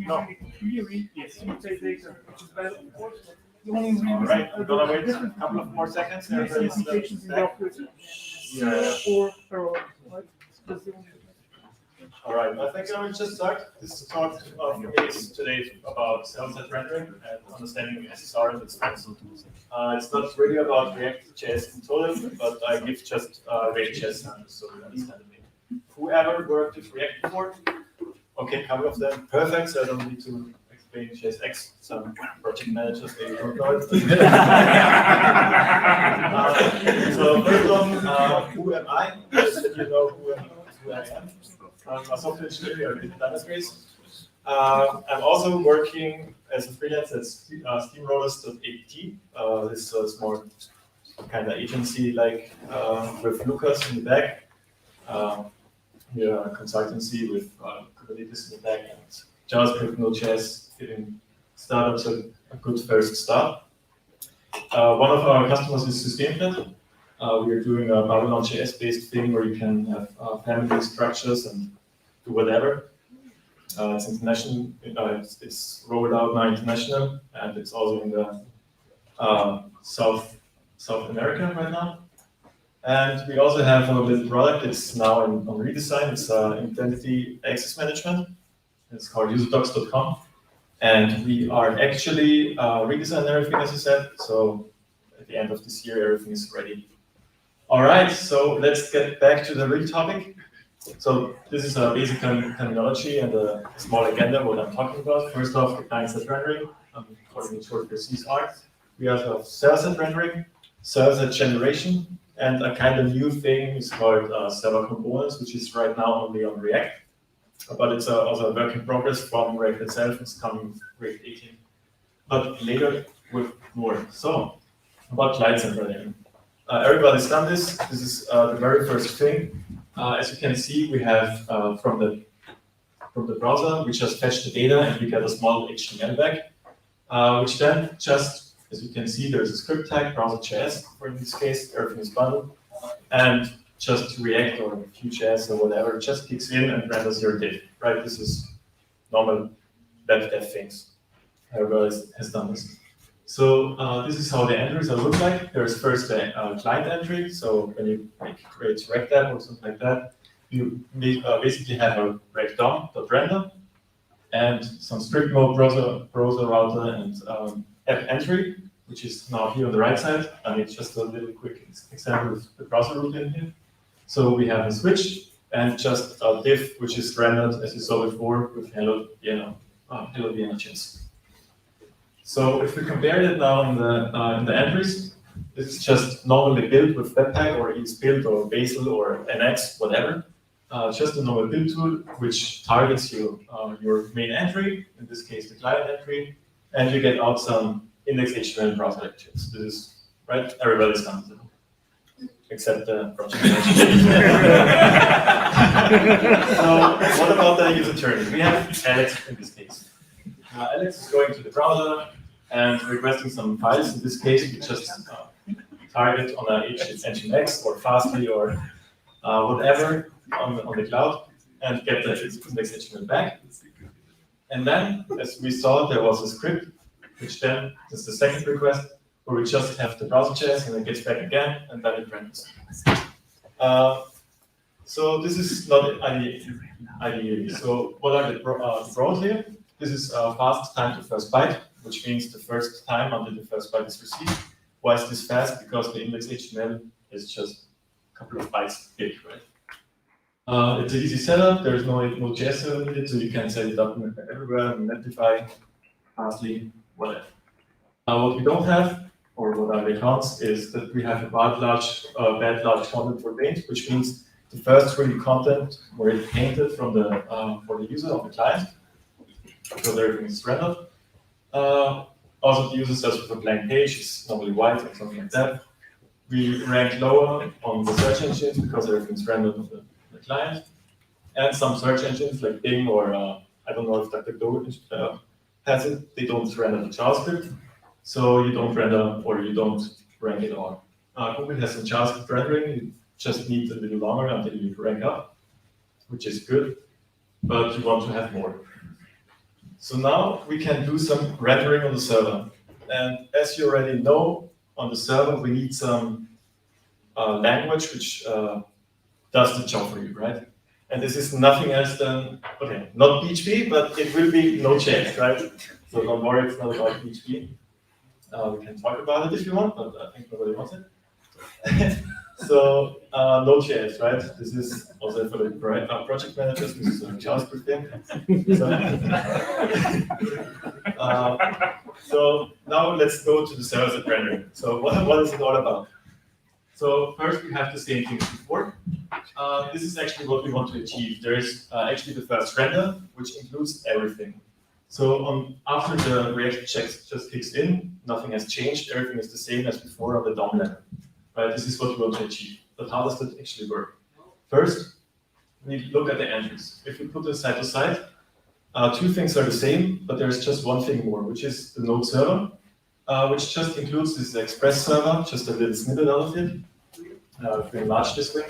No. Query is metadata, which is valid for the only All right, we're gonna wait a couple of more seconds. Here's some applications in Graphql or parallel, right? That's the only. All right, I think I will just start. This talk for me is today about server-side rendering and understanding SSR and its steps. It's not really about React.js in total, but I give just React.js samples so you understand it. Whoever worked with React before, okay, couple of them, perfect, so I don't need to explain JSX, some project managers, they don't know it. So first one, who am I? You know who I am. I'm a software engineer at ViennaJS. I'm also working as a freelancer at steamrollers.at. This is a small kind of agency like with Lucas in the back. We're a consultancy with Kubernetes in the back and JavaScript, Node.js, giving startups a good first start. One of our customers is Systemnet. We are doing a Babylon.js based thing where you can have family structures and do whatever. It's international. It's rolled out now international, and it's also in the South America right now. And we also have a little product. It's now on redesign. It's identity access management. It's called userdocs.com, and we are actually redesigning everything, as I said. So at the end of this year, everything is ready. All right, so let's get back to the real topic. So this is a basic terminology and a small agenda, what I'm talking about. First off, the client-side rendering, I'm calling it short for CSR. We also have server-side rendering, server-side generation, and a kind of new thing is called server components, which is right now only on React. But it's also a work in progress from React itself. It's coming with React 18. But later with more. So, about client-side rendering. Everybody's done this. This is the very first thing. As you can see, we have from the browser, we just fetch the data and we get a small HTML back, which then just, as you can see, there's a script tag, browser.js, for in this case, everything is bundled, and just React or Vue.js or whatever just kicks in and renders your div, right? This is normal web dev things. Everybody has done this. So this is how the entries look like. There's first a client entry. So when you create rect app or something like that, you basically have a rect DOM.render and some script mode browser router and app entry, which is now here on the right side. I mean, just a little quick example of the browser route in here. So we have a switch and just a div, which is rendered, as you saw before, with Hello ViennaJS. So if we compare it now in the entries, it's just normally built with Webpack or ESBuild or Bazel or NX, whatever. Just a normal build tool which targets your main entry, in this case the client entry, and you get out some index.html browser lectures. This is right. Everybody's done it, except the project manager. So what about the user journey? We have Alex in this case. Alex is going to the browser and requesting some files. In this case, we just target on a Nginx or Fastly or whatever on the cloud and get the index.html back. And then, as we saw, there was a script, which then is the second request, where we just have the browser.js and it gets back again, and then it renders. So this is not ideal. So what are the pros here? This is fast time to first byte, which means the first time until the first byte is received. Why is this fast? Because the index.html is just a couple of bytes big, right? It's an easy setup. There's no JS server needed, so you can set it up everywhere, Netlify, Fastly, whatever. What we don't have, or what are the accounts, is that we have a bad large content for paint, which means the first really content where it's painted from the for the user on the client, because everything is rendered. Also, the user starts with a blank page, it's normally white or something like that. We rank lower on the search engines because everything's rendered on the client. And some search engines like Bing or I don't know if DuckDuckGo has it, they don't render the JavaScript. So you don't render or you don't rank it all. Google has some JavaScript rendering, you just need a little longer until you rank up, which is good, but you want to have more. So now we can do some rendering on the server. And as you already know, on the server, we need some language which does the job for you, right? And this is nothing else than, okay, not PHP, but it will be Node.js, right? So don't worry, it's not about PHP. We can talk about it if you want, but I think nobody wants it. So Node.js, right? This is also for the project managers. This is a JavaScript thing. So now let's go to the server-side rendering. So what is it all about? So first we have the same thing as before. This is actually what we want to achieve. There is actually the first render, which includes everything. So after the React checks just kicks in, nothing has changed. Everything is the same as before on the DOM level. Right? This is what we want to achieve. But how does that actually work? First, we look at the entries. If we put them side to side, two things are the same, but there's just one thing more, which is the node server, which just includes this express server, just a little snippet out of it. If we enlarge this way,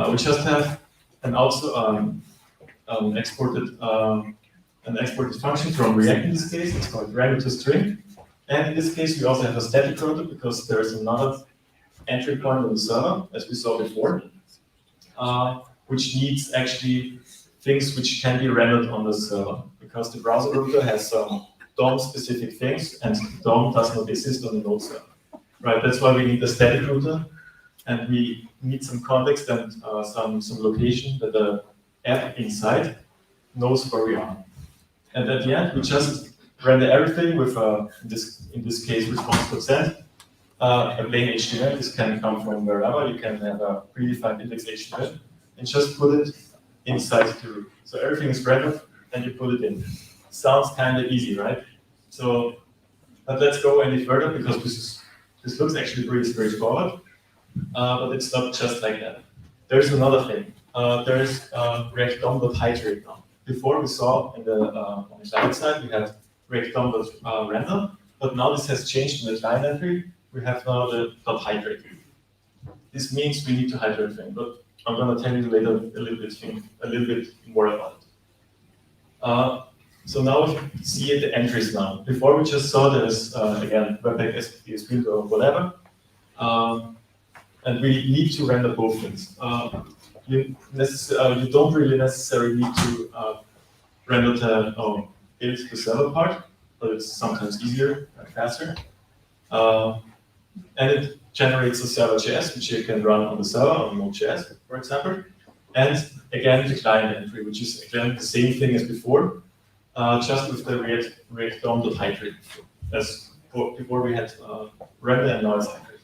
we just have an exported function from React in this case. It's called render to string. And in this case, we also have a static prototype because there is another entry point on the server, as we saw before, which needs actually things which can be rendered on the server, because the browser router has some DOM-specific things, and DOM does not exist on the node server. Right? That's why we need a static router, and we need some context and some location that the app inside knows where we are. And at the end, we just render everything with, in this case, response.send. A plain HTML, this can come from wherever. You can have a predefined index HTML and just put it inside the root. So everything is rendered and you put it in. Sounds kind of easy, right? So, but let's go any further because this looks actually pretty straightforward, but it's not just like that. There's another thing. There's React DOM.hydrate now. Before we saw in the on the client side we had React DOM.render, but now this has changed in the client entry. We have now the .hydrate. This means we need to hydrate thing, but I'm going to tell you later a little bit more about it. So now we see the entries now. Before we just saw there's again Webpack SPSP or whatever, and we need to render both things. You don't really necessarily need to render the build the server part, but it's sometimes easier and faster. And it generates a server.js, which you can run on the server on Node.js, for example. And again, the client entry, which is again the same thing as before, just with the React DOM.hydrate. As before we had render and now it's hydrate.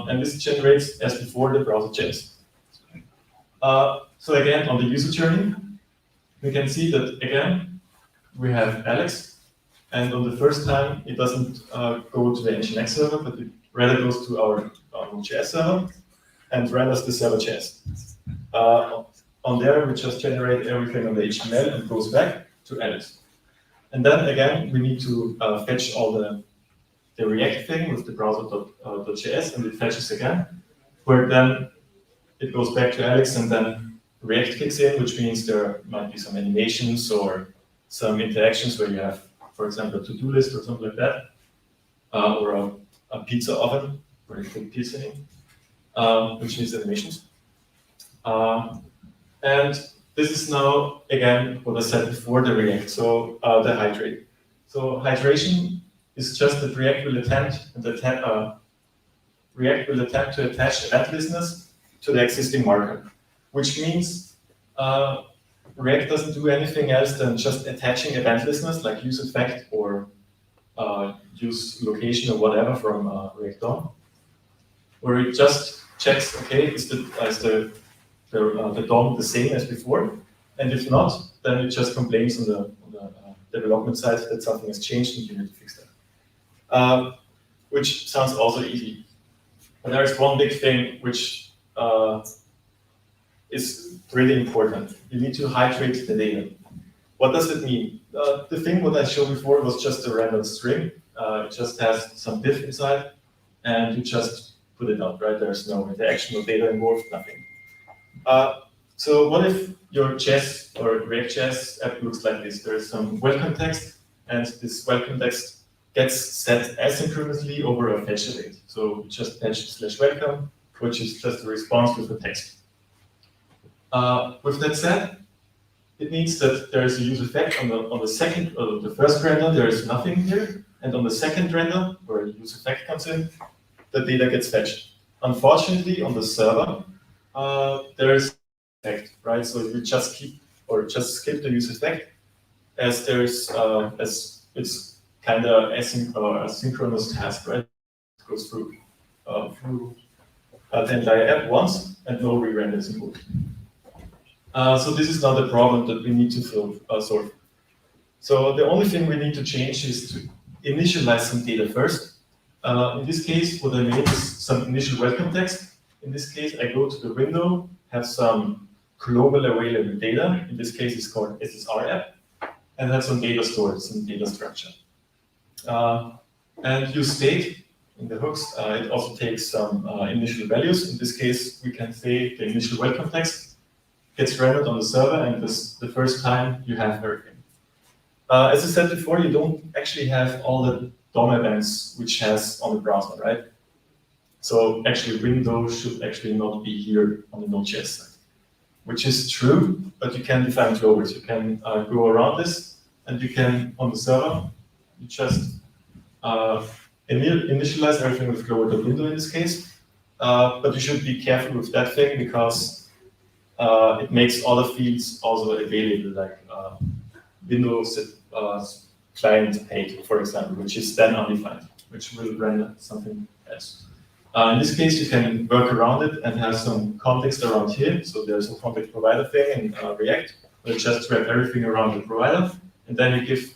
And this generates, as before, the browser.js. So again, on the user journey, we can see that again, we have Alex. And on the first time, it doesn't go to the Nginx server, but it rather goes to our Node.js server and renders the server.js. On there, we just generate everything on the HTML and goes back to Alex. And then again, we need to fetch all the React thing with the browser.js, and it fetches again, where then it goes back to Alex, and then React kicks in, which means there might be some animations or some interactions where you have, for example, a to-do list or something like that, or a pizza oven where you put pizza in, which needs animations. And this is now, again, what I said before, the React, so the hydrate. So hydration is just that React will attempt to attach event listeners to the existing marker, which means React doesn't do anything else than just attaching event listeners like use effect or use location or whatever from React DOM, where it just checks, okay, is the DOM the same as before? And if not, then it just complains on the development side that something has changed and you need to fix that. Which sounds also easy. But there is one big thing which is really important. You need to hydrate the data. What does it mean? The thing what I showed before was just a rendered string. It just has some diff inside, and you just put it out, right? There's no interaction, no data involved, nothing. So what if your JS or React.js app looks like this? There is some welcome text, and this welcome text gets set asynchronously over a fetch event. So we just fetch /welcome, which is just a response with the text. With that said, it means that there is a use effect on the second, or the first render, there is nothing here, and on the second render, where the use effect comes in, the data gets fetched. Unfortunately, on the server, there is effect, right? So you just keep or just skip the use effect, as there's as it's kind of asynchronous task, right? It goes through the entire app once, and no re-render is involved. So this is not a problem that we need to solve. So the only thing we need to change is to initialize some data first. In this case, what I made is some initial welcome text. In this case, I go to the window, have some global available data. In this case, it's called SSR app, and have some data stored, some data structure. And use state in the hooks. It also takes some initial values. In this case, we can say the initial welcome text gets rendered on the server, and this the first time you have everything. As I said before, you don't actually have all the DOM events which has on the browser, right? So actually, Windows should actually not be here on the Node.js side, which is true, but you can define globals. You can go around this, and you can, on the server, you just initialize everything with global.window in this case. But you should be careful with that thing, because it makes other fields also available, like Windows client page, for example, which is then undefined, which will render something else. In this case, you can work around it and have some context around here. So there's a context provider thing in React, where you just wrap everything around the provider, and then you give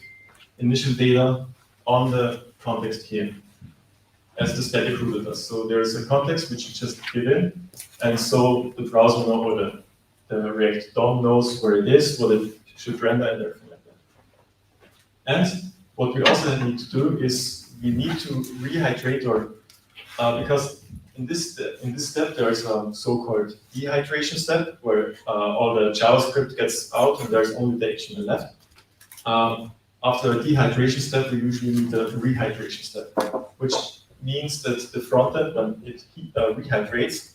initial data on the context here, as the static router does. So there's a context which you just give in, and so the browser knows, or the React DOM knows where it is, what it should render, and everything like that. And what we also need to do is we need to rehydrate, or because in this step there is a so-called dehydration step, where all the JavaScript gets out and there's only the HTML left. After a dehydration step, we usually need a rehydration step, which means that the frontend, when it rehydrates,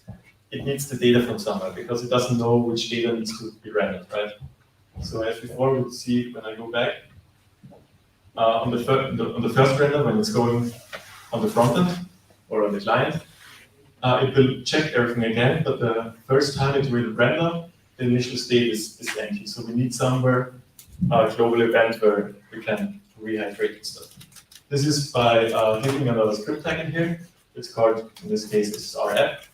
it needs the data from somewhere, because it doesn't know which data needs to be rendered, right? So as before, we'll see when I go back on the first render, when it's going on the frontend or on the client, it will check everything again, but the first time it will render, the initial state is empty. So we need somewhere a global event where we can rehydrate and stuff. This is by giving another script tag in here. It's called, in this case, SSR app,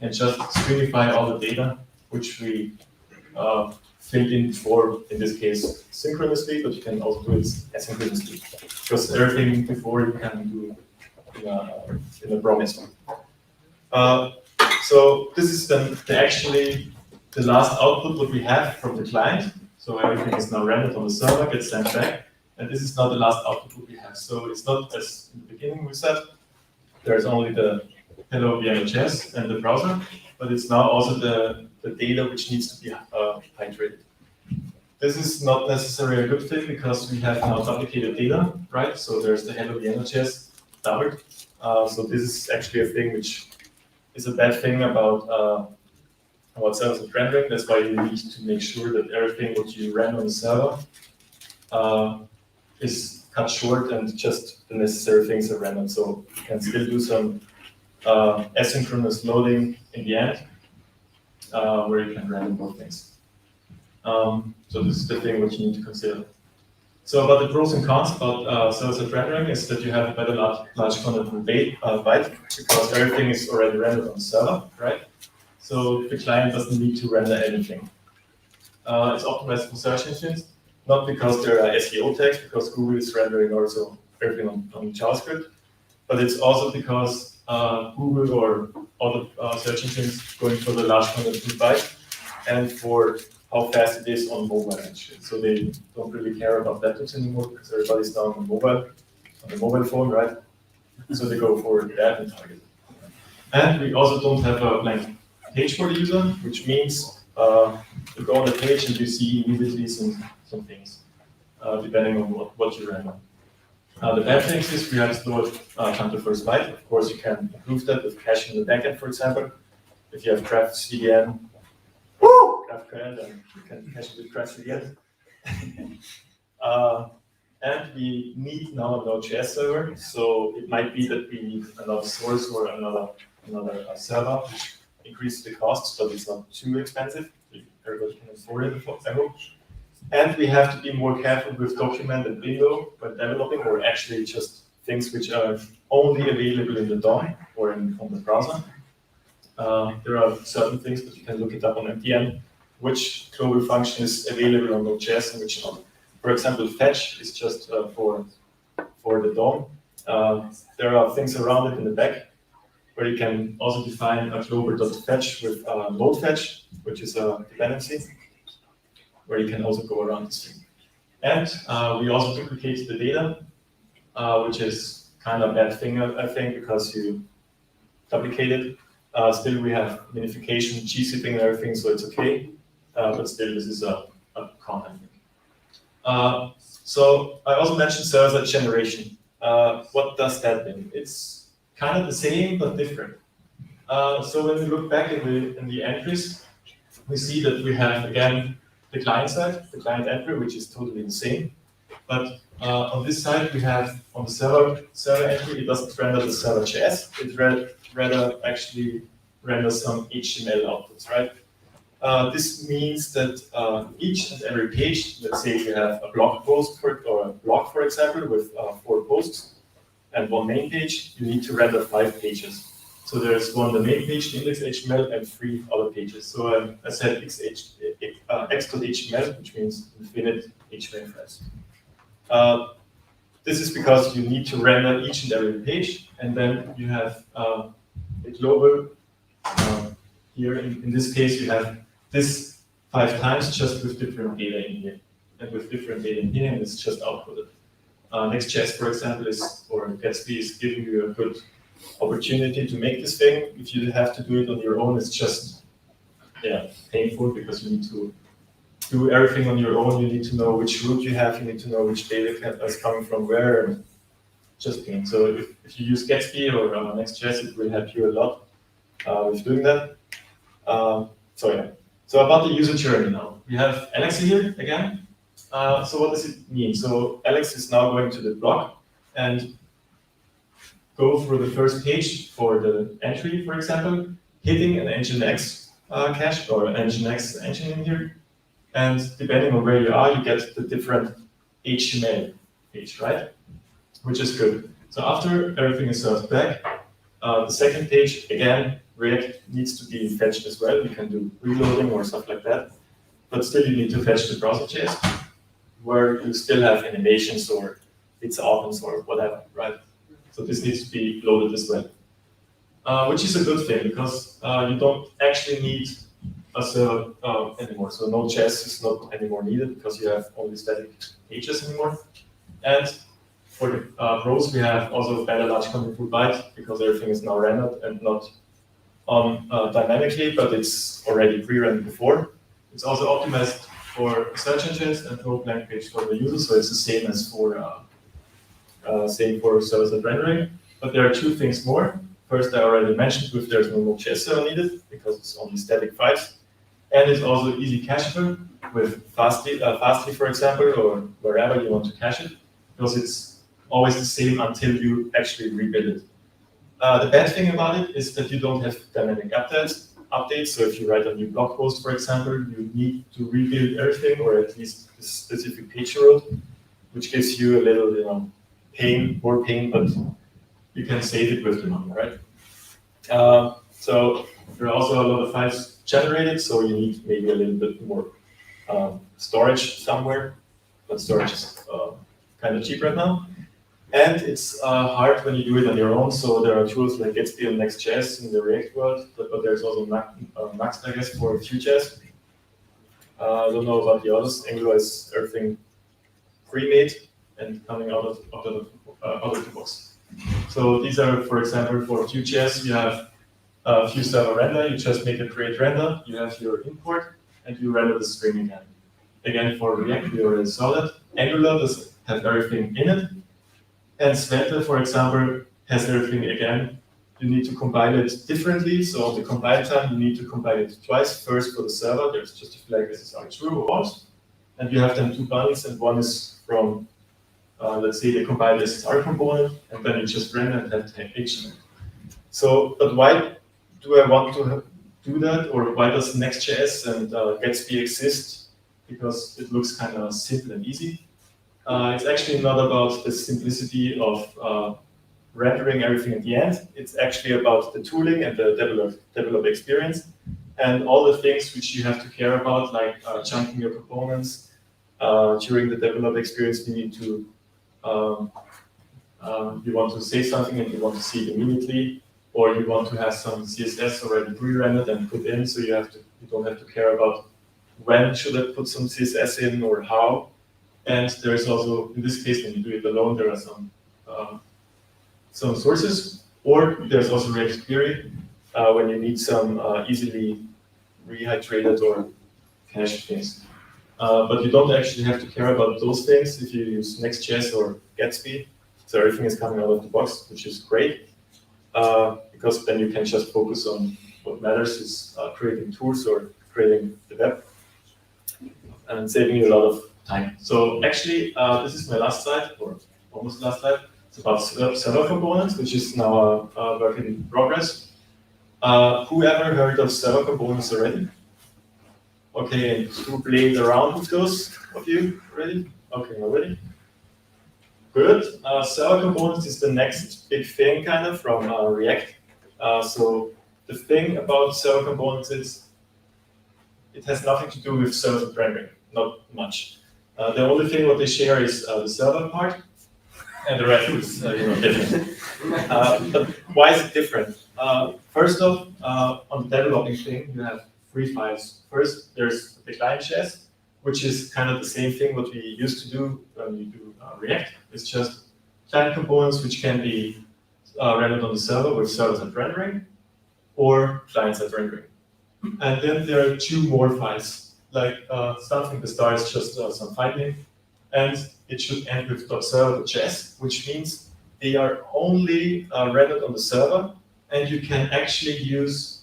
and just stringify all the data, which we filled in before, in this case, synchronously, but you can also do it asynchronously, because everything before you can do in a promise. So this is then actually the last output that we have from the client. So everything is now rendered on the server, gets sent back, and this is now the last output that we have. So it's not, as in the beginning we said, there's only the hello ViennaJS and the browser, but it's now also the data which needs to be hydrated. This is not necessarily a good thing, because we have now duplicated data, right? So there's the hello ViennaJS doubled. So this is actually a thing which is a bad thing about server-side rendering. That's why you need to make sure that everything what you render on the server is cut short, and just the necessary things are rendered. So you can still do some asynchronous loading in the end, where you can render both things. So this is the thing which you need to consider. So about the pros and cons about server-side rendering is that you have a better large content per byte, because everything is already rendered on the server, right? So the client doesn't need to render anything. It's optimized for search engines, not because there are SEO tags, because Google is rendering also everything on JavaScript, but it's also because Google or other search engines going for the large content per byte, and for how fast it is on mobile actually. So they don't really care about laptops anymore, because everybody's now on the mobile phone, right? So they go for that and target. And we also don't have a blank page for the user, which means you go on the page and you see immediately some things, depending on what you render. The bad things is we have slower time to first byte. Of course, you can improve that with caching in the backend, for example. If you have GraphCDN, GraphQL, then you can cache it with GraphCDN. And we need now a Node.js server, so it might be that we need another source or another server, which increases the costs, but it's not too expensive. Everybody can afford it, I hope. And we have to be more careful with document and window when developing, or actually just things which are only available in the DOM or on the browser. There are certain things, but you can look it up on npm, which global function is available on Node.js and which not. For example, fetch is just for the DOM. There are things around it in the back, where you can also define a global.fetch with load fetch, which is a dependency, where you can also go around this thing. And we also duplicate the data, which is kind of a bad thing, I think, because you duplicate it. Still, we have minification, gzipping, and everything, so it's okay. But still, this is a con, I think. So I also mentioned server generation. What does that mean? It's kind of the same, but different. So when we look back in the entries, we see that we have, again, the client side, the client entry, which is totally the same. But on this side, we have on the server entry, it doesn't render the server.js, it rather actually renders some HTML outputs, right? This means that each and every page, let's say you have a blog post or a blog, for example, with 4 posts and 1 main page, you need to render 5 pages. So there's one the main page, the index.html, and 3 other pages. So I said x.html, which means infinite HTML threads. This is because you need to render each and every page, and then you have a global. Here in this case, you have this 5 times just with different data in here, and with different data in here, and it's just outputted. Next.js, for example, or Gatsby is giving you a good opportunity to make this thing. If you have to do it on your own, it's just painful because you need to do everything on your own. You need to know which route you have. You need to know which data is coming from where. And just pain. So if you use Gatsby or Next.js, it will help you a lot with doing that. So about the user journey now. We have Alex here again. So what does it mean? So Alex is now going to the blog and go through the first page for the entry, for example, hitting an Nginx cache or Nginx engine in here. And depending on where you are, you get the different HTML page, right? Which is good. So after everything is served back, the second page, again, React needs to be fetched as well. You can do reloading or stuff like that. But still, you need to fetch the browser.js, where you still have animations or it's opens or whatever, right? So this needs to be loaded as well, which is a good thing because you don't actually need a server anymore. So Node.js is not anymore needed because you have only static pages anymore. And for the pros, we have also better large content full byte because everything is now rendered and not on dynamically, but it's already pre-rendered before. It's also optimized for search engines and no blank page for the user, so it's the same as for server-side rendering. But there are 2 things more. First, I already mentioned with there's no Node.js server needed because it's only static files, and it's also easy cacheable with Fastly, for example, or wherever you want to cache it, because it's always the same until you actually rebuild it. The bad thing about it is that you don't have dynamic updates. So if you write a new blog post, for example, you need to rebuild everything, or at least the specific page you wrote, which gives you a little, more pain, but you can save it with the money, right? So there are also a lot of files generated, so you need maybe a little bit more storage somewhere, but storage is kind of cheap right now. And it's hard when you do it on your own, so there are tools like Gatsby and Next.js in the React world, but there's also Max, I guess, for Vue.js. I don't know about the others. Angular is everything pre-made and coming out of the box. So these are, for example, for Vue.js, you have Vue server render, you just make a create render, you have your import, and you render the string again. Again, for React, we already saw that. Angular does have everything in it. And Svelte, for example, has everything again. You need to compile it differently. So on the compile time, you need to compile it twice. First for the server, there's just a flag, this is true or false. And you have then two bundles, and one is from, let's say, the compiled SSR component, and then you just render and have HTML. So, but why do I want to do that, or why does Next.js and Gatsby exist? Because it looks kind of simple and easy. It's actually not about the simplicity of rendering everything at the end. It's actually about the tooling and the developer experience, and all the things which you have to care about, like chunking your components. During the developer experience, you need to you want to say something and you want to see it immediately, or you want to have some CSS already pre-rendered and put in, so you don't have to care about when should I put some CSS in or how. And there is also, in this case, when you do it alone, there are some sources, or there's also React query when you need some easily rehydrated or cached things. But you don't actually have to care about those things if you use Next.js or Gatsby. So everything is coming out of the box, which is great, because then you can just focus on what matters is creating tools or creating the web and saving you a lot of time. So actually, this is my last slide, or almost last slide. It's about server components, which is now a work in progress. Whoever heard of server components already? Okay, and who played around with those of you already? Okay, already. Good. Server components is the next big thing, kind of, from React. So the thing about server components is it has nothing to do with server-side rendering, not much. The only thing what they share is the server part, and the rest is different. But why is it different? First off, on the developing thing, you have three files. First, there's the client.js, which is kind of the same thing what we used to do when we do React. It's just client components which can be rendered on the server with server-side rendering or client-side rendering. And then there are two more files, like starting the star is just some file name, and it should end with .server.js, which means they are only rendered on the server, and you can actually use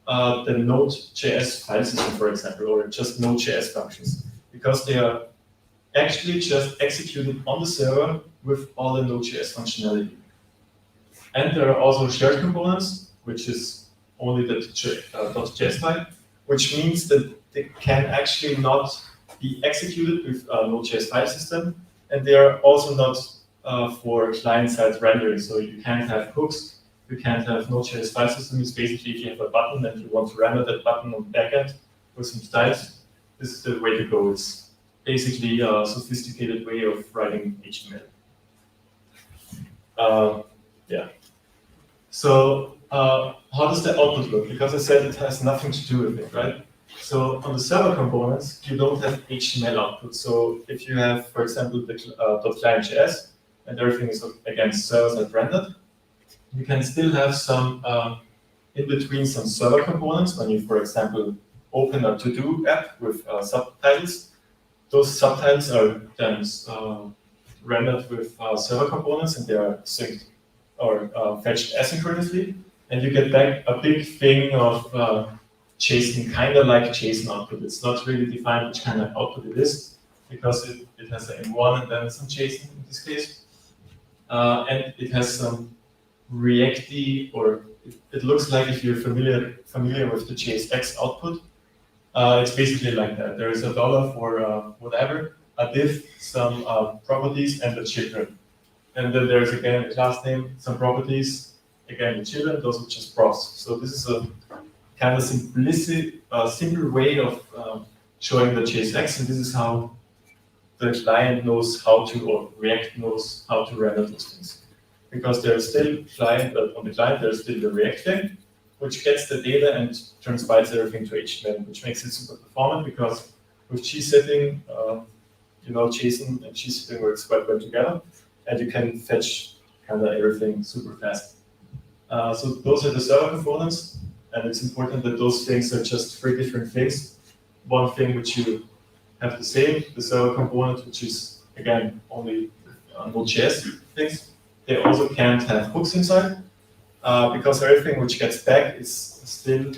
the Node.js file system, for example, or just Node.js functions, because they are actually just executed on the server with all the Node.js functionality. And there are also shared components, which is only the .js file, which means that they can actually not be executed with a Node.js file system, and they are also not for client-side rendering. So you can't have hooks, you can't have Node.js file system. It's basically if you have a button and you want to render that button on the backend with some styles, this is the way to go. It's basically a sophisticated way of writing HTML. Yeah. So how does the output look? Because I said it has nothing to do with it, right? So on the server components, you don't have HTML output. So if you have, for example, the .client.js, and everything is, again, server-side rendered, you can still have some, in between some server components. When you, for example, open a to-do app with subtitles, those subtitles are then rendered with server components, and they are synced or fetched asynchronously. And you get back a big thing of JSON, kind of like JSON output. It's not really defined which kind of output it is, because it has an M1 and then some JSON in this case. And it has some Reacty, or it looks like, if you're familiar with the JSX output, it's basically like that. There is a dollar for whatever, a div, some properties, and the children. And then there's again a class name, some properties, again the children, those are just props. So this is a kind of simple way of showing the JSX, and this is how the client knows how to, or React knows how to render those things. Because there's still client, but on the client there's still the React thing, which gets the data and transpiles everything to HTML, which makes it super performant, because with gsetting, JSON and gsetting works quite well together, and you can fetch kind of everything super fast. So those are the server components, and it's important that those things are just three different things. one thing which you have to save, the server component, which is again only Node.js things. They also can't have hooks inside because everything which gets back is still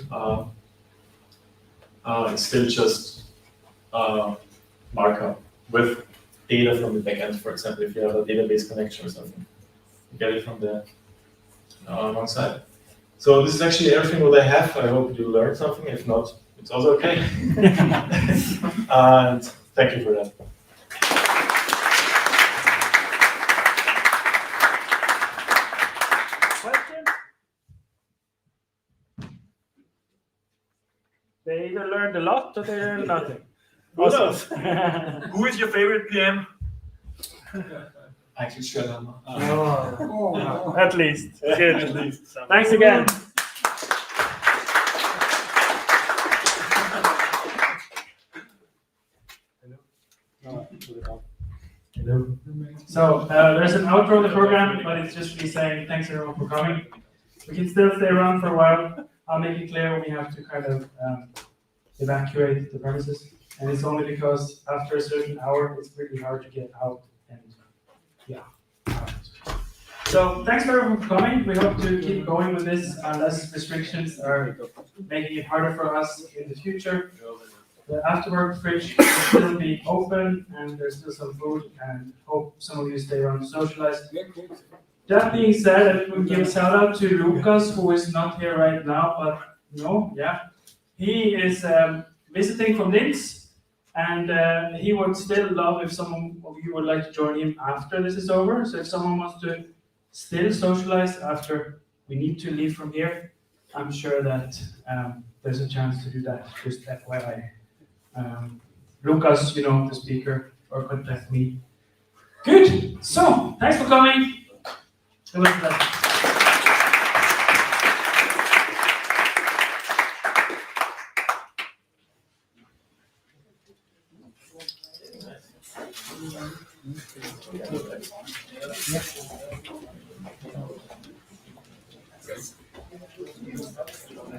just markup with data from the backend. For example, if you have a database connection or something, you get it from the wrong side. So this is actually everything what I have. I hope you learned something. If not, it's also okay. And thank you for that. Questions? They either learned a lot or they learned nothing. Who knows? Who is your favorite PM? Actually, sure. At least. Good. At least. Thanks again. So there's an outro of the program, but it's just me saying thanks everyone for coming. We can still stay around for a while. I'll make it clear we have to kind of evacuate the premises. And it's only because after a certain hour, it's really hard to get out. And yeah. So thanks everyone for coming. We hope to keep going with this unless restrictions are making it harder for us in the future. The afterwork fridge will still be open and there's still some food and hope some of you stay around to socialize. That being said, I would give a shout out to Lucas, who is not here right now, but he is visiting from Linz, and he would still love if some of you would like to join him after this is over. So if someone wants to still socialize after we need to leave from here, I'm sure that there's a chance to do that, just FYI. Lucas, the speaker, or contact me. Good, so thanks for coming. It was a pleasure.